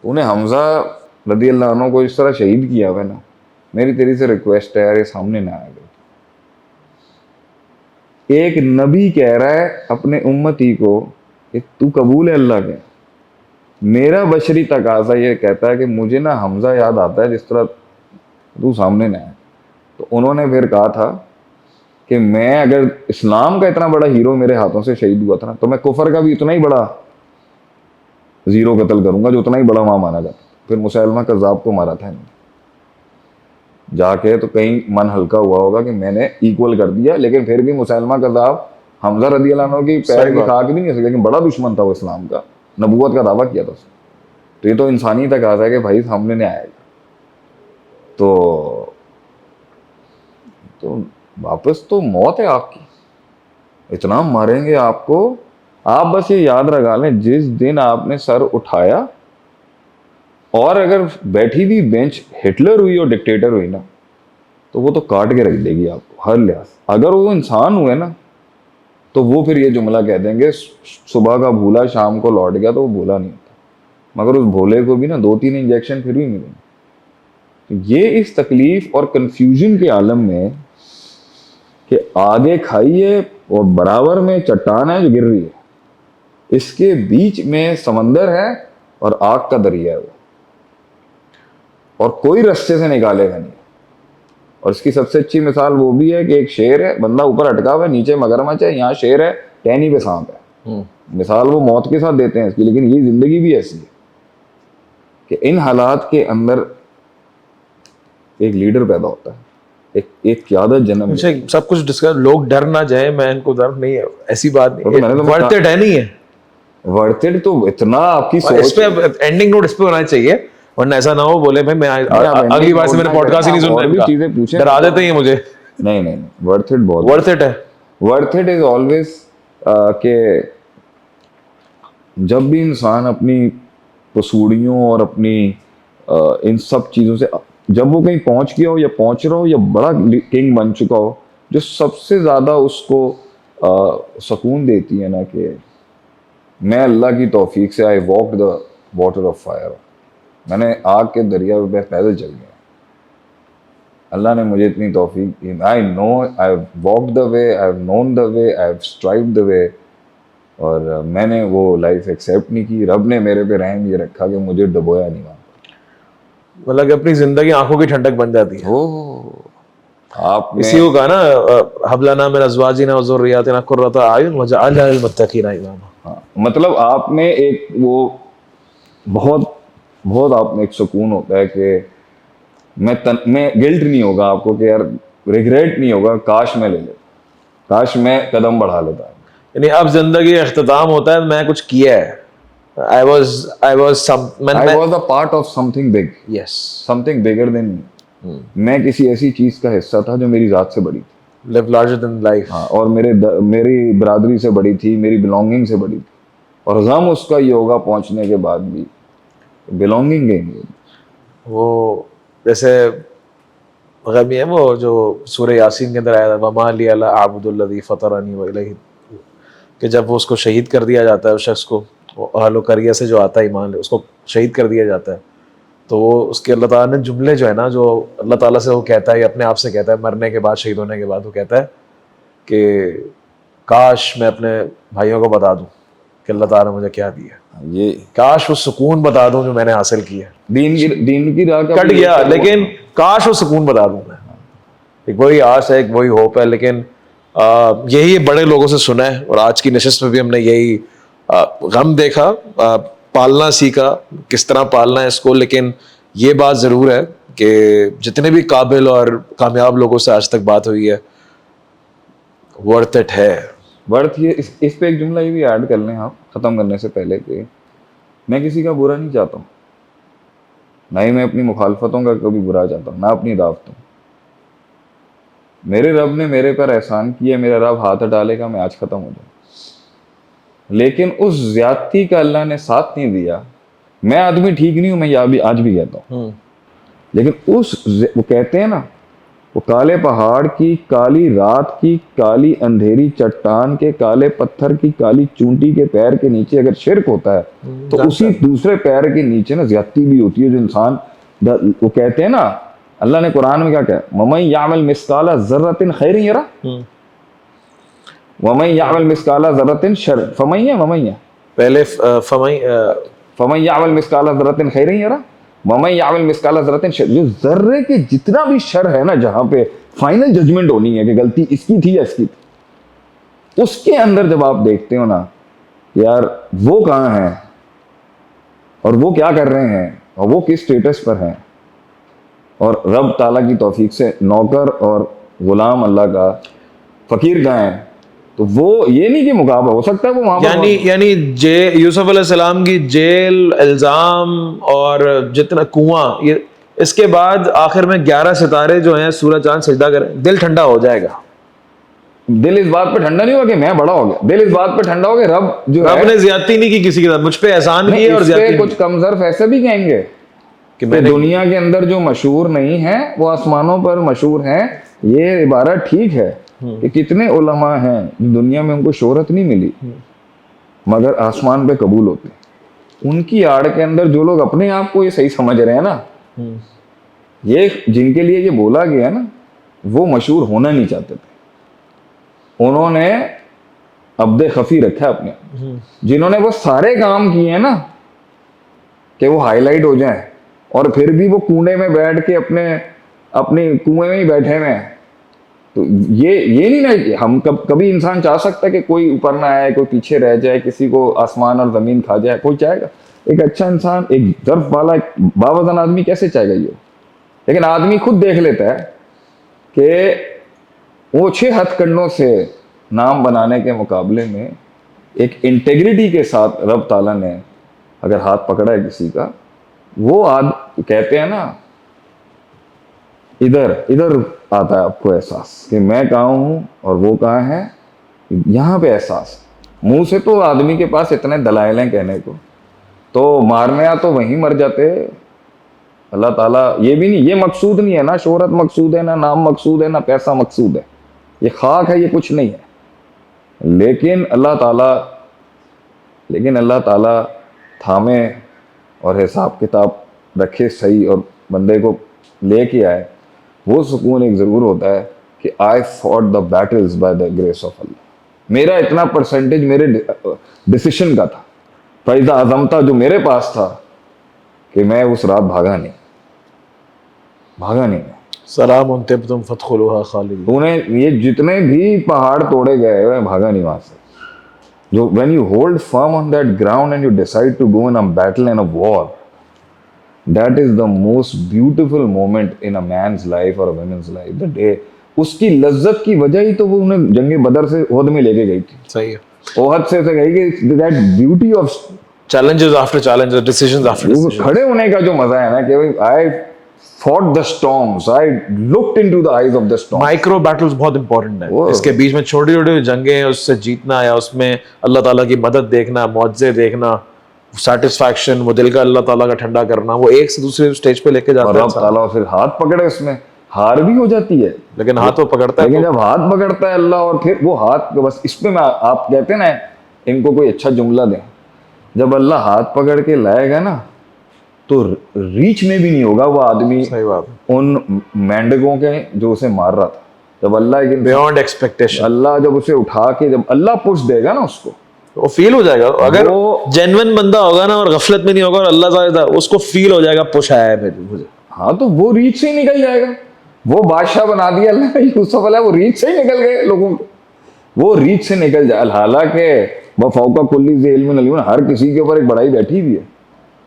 تو نے حمزہ رضی اللہ عنہ کو اس طرح شہید کیا ہوا نا, میری تیری سے ریکویسٹ ہے یار یہ سامنے نہ آئے گا. ایک نبی کہہ رہا ہے اپنے امتی کو کہ تو قبول ہے اللہ کے, میرا بشری تقاضا یہ کہتا ہے کہ مجھے نا حمزہ یاد آتا ہے جس طرح تو سامنے نہ آئے. تو انہوں نے پھر کہا تھا کہ میں اگر اسلام کا اتنا بڑا ہیرو میرے ہاتھوں سے شہید ہوا تھا نا, تو میں کفر کا بھی اتنا ہی بڑا زیرو قتل کروں گا جو اتنا ہی بڑا وہاں مانا جاتا. پھر مسلمہ کذاب کو مارا تھا جا کے, تو کہیں من ہلکا ہوا ہوگا کہ میں نے ایکول کر دیا, لیکن پھر بھی مسلمہ کذاب حمزہ رضی اللہ عنہ کی پیر کی خاک بھی نہیں ہو سکتی, لیکن بڑا دشمن تھا وہ اسلام کا, نبوت کا دعویٰ کیا تھا اس نے. تو یہ تو انسانی تقاضا ہے کہ بھائی سامنے نہیں آئے گا تو واپس تو موت ہے آپ کی, اتنا ماریں گے آپ کو. آپ بس یہ یاد رکھا لیں, جس دن آپ نے سر اٹھایا اور اگر بیٹھی بھی بینچ ہٹلر ہوئی اور ڈکٹیٹر ہوئی نا, تو وہ تو کاٹ کے رکھ دے گی آپ کو ہر لحاظ. اگر وہ انسان ہوئے نا تو وہ پھر یہ جملہ کہہ دیں گے صبح کا بھولا شام کو لوٹ گیا, تو وہ بھولا نہیں ہوتا, مگر اس بھولے کو بھی نا 2-3 انجیکشن پھر بھی ملیں گے. یہ اس تکلیف اور کنفیوژن کے عالم میں کہ آگے کھائی ہے اور برابر میں چٹان ہے جو گر رہی ہے, اس کے بیچ میں سمندر ہے اور آگ کا دریا ہے وہ, اور کوئی رستے سے نکالے گا نہیں. اور اس کی سب سے اچھی مثال وہ بھی ہے کہ ایک شیر ہے, بندہ اوپر اٹکا ہوا ہے, نیچے مگرمچھ ہے, یہاں شیر ہے, ٹہنی پہ سانپ ہے. مثال وہ موت کے ساتھ دیتے ہیں اس کی, لیکن یہ زندگی بھی ایسی ہے کہ ان حالات کے اندر ایک لیڈر پیدا ہوتا ہے, ایک قیادت جنم. سب کچھ ڈسکس, لوگ ڈر نہ جائیں, میں ان کو ڈر نہیں ہے, ایسی بات نہیں, ورتھ اٹ ہے نہیں ہے, ورتھ اٹ تو اتنا آپ کی سوچ. اس پہ اینڈنگ نوٹ اس پہ ہونا چاہیے, ورنہ ایسا نہ ہو بولے بھائی میں اگلی بار سے میں نے پوڈ کاسٹ ہی نہیں سننا, بھی چیزیں پوچھیں, ڈرا دیتے ہیں مجھے. نہیں, ورتھ اٹ بہت ورتھ اٹ ہے. ورتھ اٹ از آلویز کہ جب بھی انسان اپنی پسوڑیوں اور اپنی ان سب چیزوں سے جب وہ کہیں پہنچ گیا ہو یا پہنچ رہا ہو یا بڑا کنگ بن چکا ہو, جو سب سے زیادہ اس کو سکون دیتی ہے نا کہ میں اللہ کی توفیق سے آئی walk the water of fire, میں نے آگ کے دریا پہ پیدل چل گیا, اللہ نے مجھے اتنی توفیق دی, I know I walk the way, I have known the way, I have strive the way, اور میں نے وہ لائف ایکسیپٹ نہیں کی. رب نے میرے پہ رحم یہ رکھا کہ مجھے ڈبویا نہیں وہاں. مطلب کہ اپنی زندگی آنکھوں کی ٹھنڈک بن جاتی ہے. آپ اسی کو کہا نا حب لنا من ازواجنا وذریاتنا قرۃ اعین وجعلنا للمتقین اماما. مطلب آپ میں ایک وہ بہت آپ میں ایک سکون ہوتا ہے کہ میں گلٹ نہیں ہوگا آپ کو, کہ یار ریگریٹ نہیں ہوگا, کاش میں لے لیتا, کاش میں قدم بڑھا لیتا. یعنی اب زندگی اختتام ہوتا ہے, میں کچھ کیا ہے, I was a part of something big. Yes. Something bigger than me. میں کسی ایسی چیز کا حصہ تھا جو میری ذات سے بڑی تھی. Live larger than life. ہاں, اور میری برادری سے بڑی تھی, میری بلونگنگ سے بڑی تھی, اور غم اس کا یہ ہوگا پہنچنے کے بعد بھی بلونگنگ گئی. وہ جیسے غم یہ ہے وہ جو سورہ یاسین کے اندر آیا تھا, وما لی الا اعبد الذی فطرنی والیہ, کہ جب وہ اس کو شہید کر دیا جاتا ہے, اس شخص کو اہل و قریہ سے جو آتا ہے ایمان لے, اس کو شہید کر دیا جاتا ہے, تو وہ اس کے اللہ تعالیٰ نے جملے جو ہے نا, جو اللہ تعالیٰ سے وہ کہتا ہے, اپنے آپ سے کہتا ہے مرنے کے بعد, شہید ہونے کے بعد, وہ کہتا ہے کہ کاش میں اپنے بھائیوں کو بتا دوں کہ اللہ تعالیٰ نے مجھے کیا دیا, یہ کاش وہ سکون بتا دوں جو میں نے حاصل کیا. دین کی راہ کٹ گیا, لیکن کاش وہ سکون بتا دوں میں. ایک وہی آس ہے, ایک وہی ہوپ ہے, لیکن یہی بڑے لوگوں سے سنا ہے, اور آج کی نشست میں بھی ہم نے یہی غم دیکھا, پالنا سیکھا, کس طرح پالنا ہے اس کو. لیکن یہ بات ضرور ہے کہ جتنے بھی قابل اور کامیاب لوگوں سے آج تک بات ہوئی ہے, ورتھ اٹ ہے. ورتھ یہ اس پہ ایک جملہ یہ بھی ایڈ کر لیں آپ ختم کرنے سے پہلے, کہ میں کسی کا برا نہیں چاہتا ہوں, نہ ہی میں اپنی مخالفتوں کا کبھی برا چاہتا ہوں, نہ اپنی دعوتوں. میرے رب نے میرے پر احسان کیا, میرا رب ہاتھ ڈالے گا میں آج ختم ہو جاؤں, لیکن اس زیادتی کا اللہ نے ساتھ نہیں دیا. میں آدمی ٹھیک نہیں ہوں, میں یہ بھی آج بھی کہتا ہوں, لیکن وہ کہتے ہیں نا, وہ کالے پہاڑ کی کالی رات کی کالی اندھیری چٹان کے کالے پتھر کی کالی چونٹی کے پیر کے نیچے اگر شرک ہوتا ہے تو اسی دوسرے پیر کے نیچے نا زیادتی بھی ہوتی ہے. جو انسان, وہ کہتے ہیں نا, اللہ نے قرآن میں کیا کہا, وَمَن يَعْمَلْ مِثْقَالَ ذَرَّةٍ خَيْرٍ يَرَهُ وَمَن يَعْمَلْ مِثْقَالَ ذَرَّةٍ شَرٍّ فَمَن پہلے فَمَن يَعْمَلْ مِثْقَالَ ذَرَّةٍ خَيْرٍ يَرَهُ وَمَن يَعْمَلْ مِثْقَالَ ذَرَّةٍ شَرٍّ. جو ذرے کے جتنا بھی شر ہے نا, جہاں پہ فائنل ججمنٹ ہونی ہے کہ غلطی اس کی تھی یا اس کی تھی, اس کے اندر جب آپ دیکھتے ہو نا یار وہ کہاں ہیں اور وہ کیا کر رہے ہیں اور وہ کس اسٹیٹس پر ہیں, اور رب تعالیٰ کی توفیق سے نوکر اور غلام اللہ کا, فقیر کہاں ہیں, تو وہ یہ نہیں کہ مقابلہ ہو سکتا ہے وہ وہاں پر, یعنی یوسف علیہ السلام کی جیل, الزام اور جتنا کنواں, یہ اس کے بعد آخر میں 11 ستارے جو ہیں سورج چاند سجدہ کریں, دل ٹھنڈا ہو جائے گا. دل اس بات پہ ٹھنڈا نہیں ہوگا کہ میں بڑا ہو گیا, دل اس بات پہ ٹھنڈا ہوگا رب جو رب نے زیادتی نہیں کی کسی کے ساتھ, مجھ پہ احسان کیا, اور زیادتی کچھ کم ظرف ایسے بھی کہیں گے کہ دنیا کے اندر جو مشہور نہیں ہے وہ آسمانوں پر مشہور ہیں. یہ عبارت ٹھیک ہے کہ کتنے علماء ہیں دنیا میں ان کو شہرت نہیں ملی مگر آسمان پہ قبول ہوتے. ان کی آڑ کے اندر جو لوگ اپنے آپ کو یہ صحیح سمجھ رہے ہیں نا, یہ جن کے لیے یہ بولا گیا نا, وہ مشہور ہونا نہیں چاہتے تھے. انہوں نے عبد خفی رکھا اپنے, جنہوں نے وہ سارے کام کیے ہیں نا کہ وہ ہائی لائٹ ہو جائیں, اور پھر بھی وہ کونے میں بیٹھ کے اپنے کنویں میں ہی بیٹھے ہوئے ہیں. تو یہ نہیں نا کہ ہم کبھی انسان چاہ سکتا ہے کہ کوئی اوپر نہ آئے, کوئی پیچھے رہ جائے, کسی کو آسمان اور زمین کھا جائے, کوئی چاہے گا؟ ایک اچھا انسان, ایک ظرف والا, ایک باوزن آدمی کیسے چاہے گا یہ؟ لیکن آدمی خود دیکھ لیتا ہے کہ اونچے ہتھ کنڈوں سے نام بنانے کے مقابلے میں ایک انٹیگریٹی کے ساتھ رب تعالیٰ نے اگر ہاتھ پکڑا ہے کسی کا, وہ کہتے ہیں نا ادھر آتا ہے آپ کو احساس کہ میں کہاں ہوں اور وہ کہاں ہے. یہاں پہ احساس, منہ سے تو آدمی کے پاس اتنے دلائل ہیں کہنے کو, تو مارنے تو وہیں مر جاتے, اللہ تعالیٰ یہ بھی نہیں, یہ مقصود نہیں ہے, نہ شہرت مقصود ہے, نہ نام مقصود ہے, نہ پیسہ مقصود ہے, یہ خاک ہے, یہ کچھ نہیں ہے. لیکن اللہ تعالیٰ تھامے اور حساب کتاب رکھے صحیح اور بندے کو لے کے آئے, وہ سکون ایک ضرور ہوتا ہے کہ I fought the battles by the grace of Allah. میرا اتنا پرسنٹیج میرے ڈیسیشن کا تھا, فیضا اعظم تھا جو میرے پاس تھا, کہ میں اس رات بھاگا نہیں. سلام طبتم فادخلوها خالدین. تو نے یہ جتنے بھی پہاڑ توڑے گئے میں بھاگا نہیں وہاں سے. جو when you hold firm on that ground and you decide to go in a battle and a war, that is the most beautiful moment in a man's life or a woman's life. The day اس کی لذت کی وجہ ہی تو وہ انہیں جنگ بدر سے عہد میں لے کے گئی تھی. صحیح ہے. عہد سے گئی کہ that beauty of challenges after challenges, decisions after decisions. کھڑے ہونے کا جو مزہ ہے نا کہ I fought the storms, I looked into the eyes of the storm. Micro Beatles بہت امپورٹنٹ ہیں. اس کے بیچ میں چھوٹی چھوٹی جنگیں, اس سے جیتنا یا اس میں اللہ تعالیٰ کی مدد دیکھنا, معجزے دیکھنا, سیٹسفیکشن, وہ دل کا اللہ تعالیٰ کا ٹھنڈا کرنا, وہ ایک سے دوسرے اسٹیج پہ لے کے جاتا ہے. اللہ تعالیٰ پھر ہاتھ پکڑے, اس میں ہار بھی ہو جاتی ہے لیکن ہاتھ وہ پکڑتا ہے. لیکن جب ہاتھ پکڑتا ہے اللہ, اور پھر وہ ہاتھ بس اس پہ میں آپ کہتے ہیں نا ان کو کوئی اچھا جملہ دیں, جب اللہ ہاتھ پکڑ کے لائے گا نا تو ریچ میں بھی نہیں ہوگا وہ آدمی ان مینڈکوں کے جو اسے مار رہا تھا. جب اللہ بیونڈ ایکسپیکٹیشن, اللہ جب اسے اٹھا کے جب اللہ پش دے گا نا اس کو, وہ فیل ہو جائے گا. اگر وہ جینوئن بندہ ہوگا نا اور غفلت میں نہیں ہوگا اور اللہ تعالیٰ اس کو فیل ہو جائے گا پش آیا ہے مجھے, ہاں تو وہ ریچ سے ہی نکل جائے گا. وہ بادشاہ بنا دیا اللہ یوسف علیہ, وہ ریچ سے ہی نکل گئے لوگوں کو, وہ ریچ سے نکل جائے. حالانکہ وہ فوق کل ذی علم علیم, ہر کسی کے اوپر ایک بڑائی بیٹھی ہوئی ہے,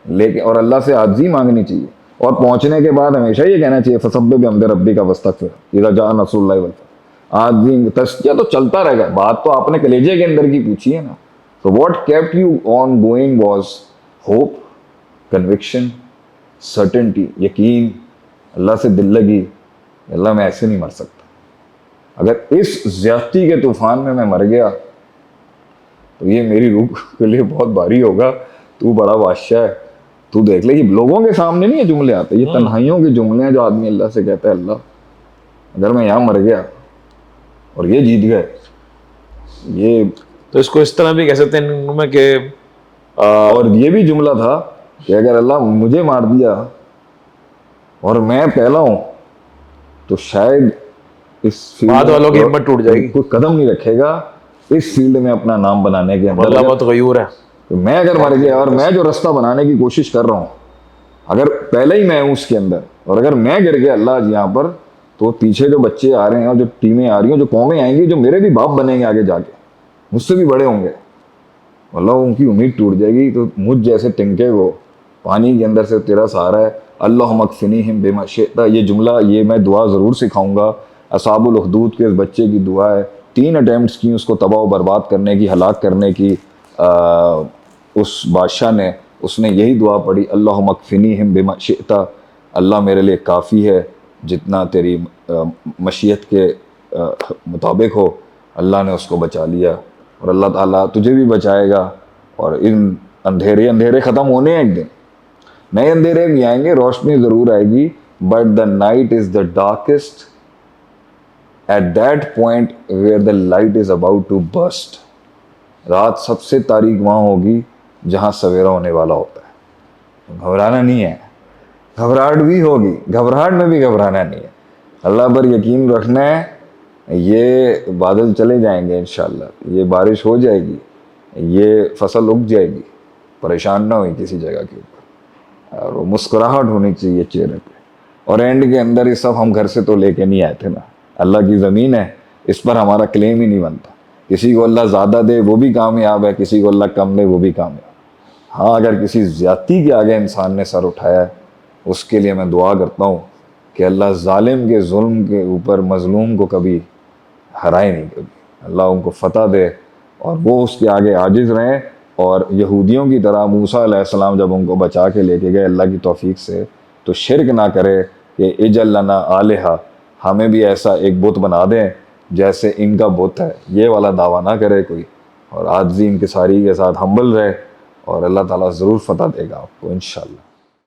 لیکن اور اللہ سے عاجزی مانگنی چاہیے, اور پہنچنے کے بعد ہمیشہ یہ کہنا چاہیے فسبح بحمد ربک واستغفر اذا جاء نصر اللہ والفتح. عاجزی تزکیہ تو چلتا رہے گا, بات تو آپ نے کلیجے کے اندر کی پوچھی ہے نا. So what kept you on going was hope, conviction, certainty, یقین, اللہ سے دل لگی, اللہ میں ایسے نہیں مر سکتا. اگر اس زیادتی کے طوفان میں مر گیا تو یہ میری روح کے لیے بہت بھاری ہوگا. تو بڑا بادشاہ ہے, تو دیکھ لے. یہ لوگوں کے سامنے نہیں یہ جملے آتے, یہ تنہائیوں کے جملے ہیں جو آدمی اللہ سے کہتا ہے اللہ اگر میں یہاں مر گیا اور یہ جیت گئے. یہ تو اس کو اس طرح بھی کہہ سکتے ہیں میں کہ اور یہ بھی جملہ تھا کہ اگر اللہ مجھے مار دیا اور میں پہلا ہوں تو شاید اس بعد والوں کی ہمت ٹوٹ جائے گی, کوئی قدم نہیں رکھے گا اس فیلڈ میں اپنا نام بنانے کے اندر. اللہ بہت غیور ہے. میں اگر مر گیا اور میں جو رستہ بنانے کی کوشش کر رہا ہوں, اگر پہلے ہی میں ہوں اس کے اندر, اور اگر میں گر گیا اللہ یہاں پر, تو پیچھے جو بچے آ رہے ہیں اور جو ٹیمیں آ رہی ہیں, جو قومیں آئیں گی, جو میرے بھی باپ بنیں گے آگے جا کے, مجھ سے بھی بڑے ہوں گے, اللہ ان کی امید ٹوٹ جائے گی. تو مجھ جیسے ٹنکے کو پانی کے اندر سے تیرا سہارا ہے, اللہم اکفنیہم بما شئت. یہ جملہ یہ میں دعا ضرور سکھاؤں گا. اصحاب الاخدود کے اس بچے کی دعا ہے, 3 اٹیمپٹس کی اس کو تباہ و برباد کرنے کی, ہلاک کرنے کی. اس بادشاہ نے, اس نے یہی دعا پڑھی, اللہم اکفنیہم بما شئت, اللہ میرے لیے کافی ہے جتنا تیری مشیت کے مطابق ہو. اللہ نے اس کو بچا لیا, اور اللہ تعالیٰ تجھے بھی بچائے گا. اور ان اندھیرے ختم ہونے ہیں, ایک دن نئے اندھیرے بھی آئیں گے, روشنی ضرور آئے گی, but the night is the darkest at that point where the light is about to burst. رات سب سے تاریک وہاں ہوگی جہاں سویرا ہونے والا ہوتا ہے. گھبرانا نہیں ہے, گھبراہٹ بھی ہوگی, گھبراہٹ میں بھی گھبرانا نہیں ہے, اللہ پر یقین رکھنا ہے. یہ بادل چلے جائیں گے انشاءاللہ, یہ بارش ہو جائے گی, یہ فصل اگ جائے گی, پریشان نہ ہوئی کسی جگہ کے اوپر, اور وہ مسکراہٹ ہونی چاہیے چہرے پہ. اور اینڈ کے اندر یہ سب ہم گھر سے تو لے کے نہیں آئے تھے نا, اللہ کی زمین ہے, اس پر ہمارا کلیم ہی نہیں بنتا. کسی کو اللہ زیادہ دے وہ بھی کامیاب ہے, کسی کو اللہ کم دے وہ بھی کامیاب. ہاں اگر کسی زیادتی کے آگے انسان نے سر اٹھایا ہے, اس کے لیے میں دعا کرتا ہوں کہ اللہ ظالم کے ظلم کے اوپر مظلوم کو کبھی ہرائے نہیں, کبھی اللہ ان کو فتح دے, اور وہ اس کے آگے عاجز رہیں. اور یہودیوں کی طرح موسیٰ علیہ السلام جب ان کو بچا کے لے کے گئے اللہ کی توفیق سے, تو شرک نہ کرے کہ اجعل لنا آلہہ, ہمیں بھی ایسا ایک بت بنا دیں جیسے ان کا بت ہے, یہ والا دعویٰ نہ کرے کوئی. اور عاجزی انکساری کے ساتھ ہمبل رہے, اور اللہ تعالیٰ ضرور فتح دے گا آپ کو انشاءاللہ.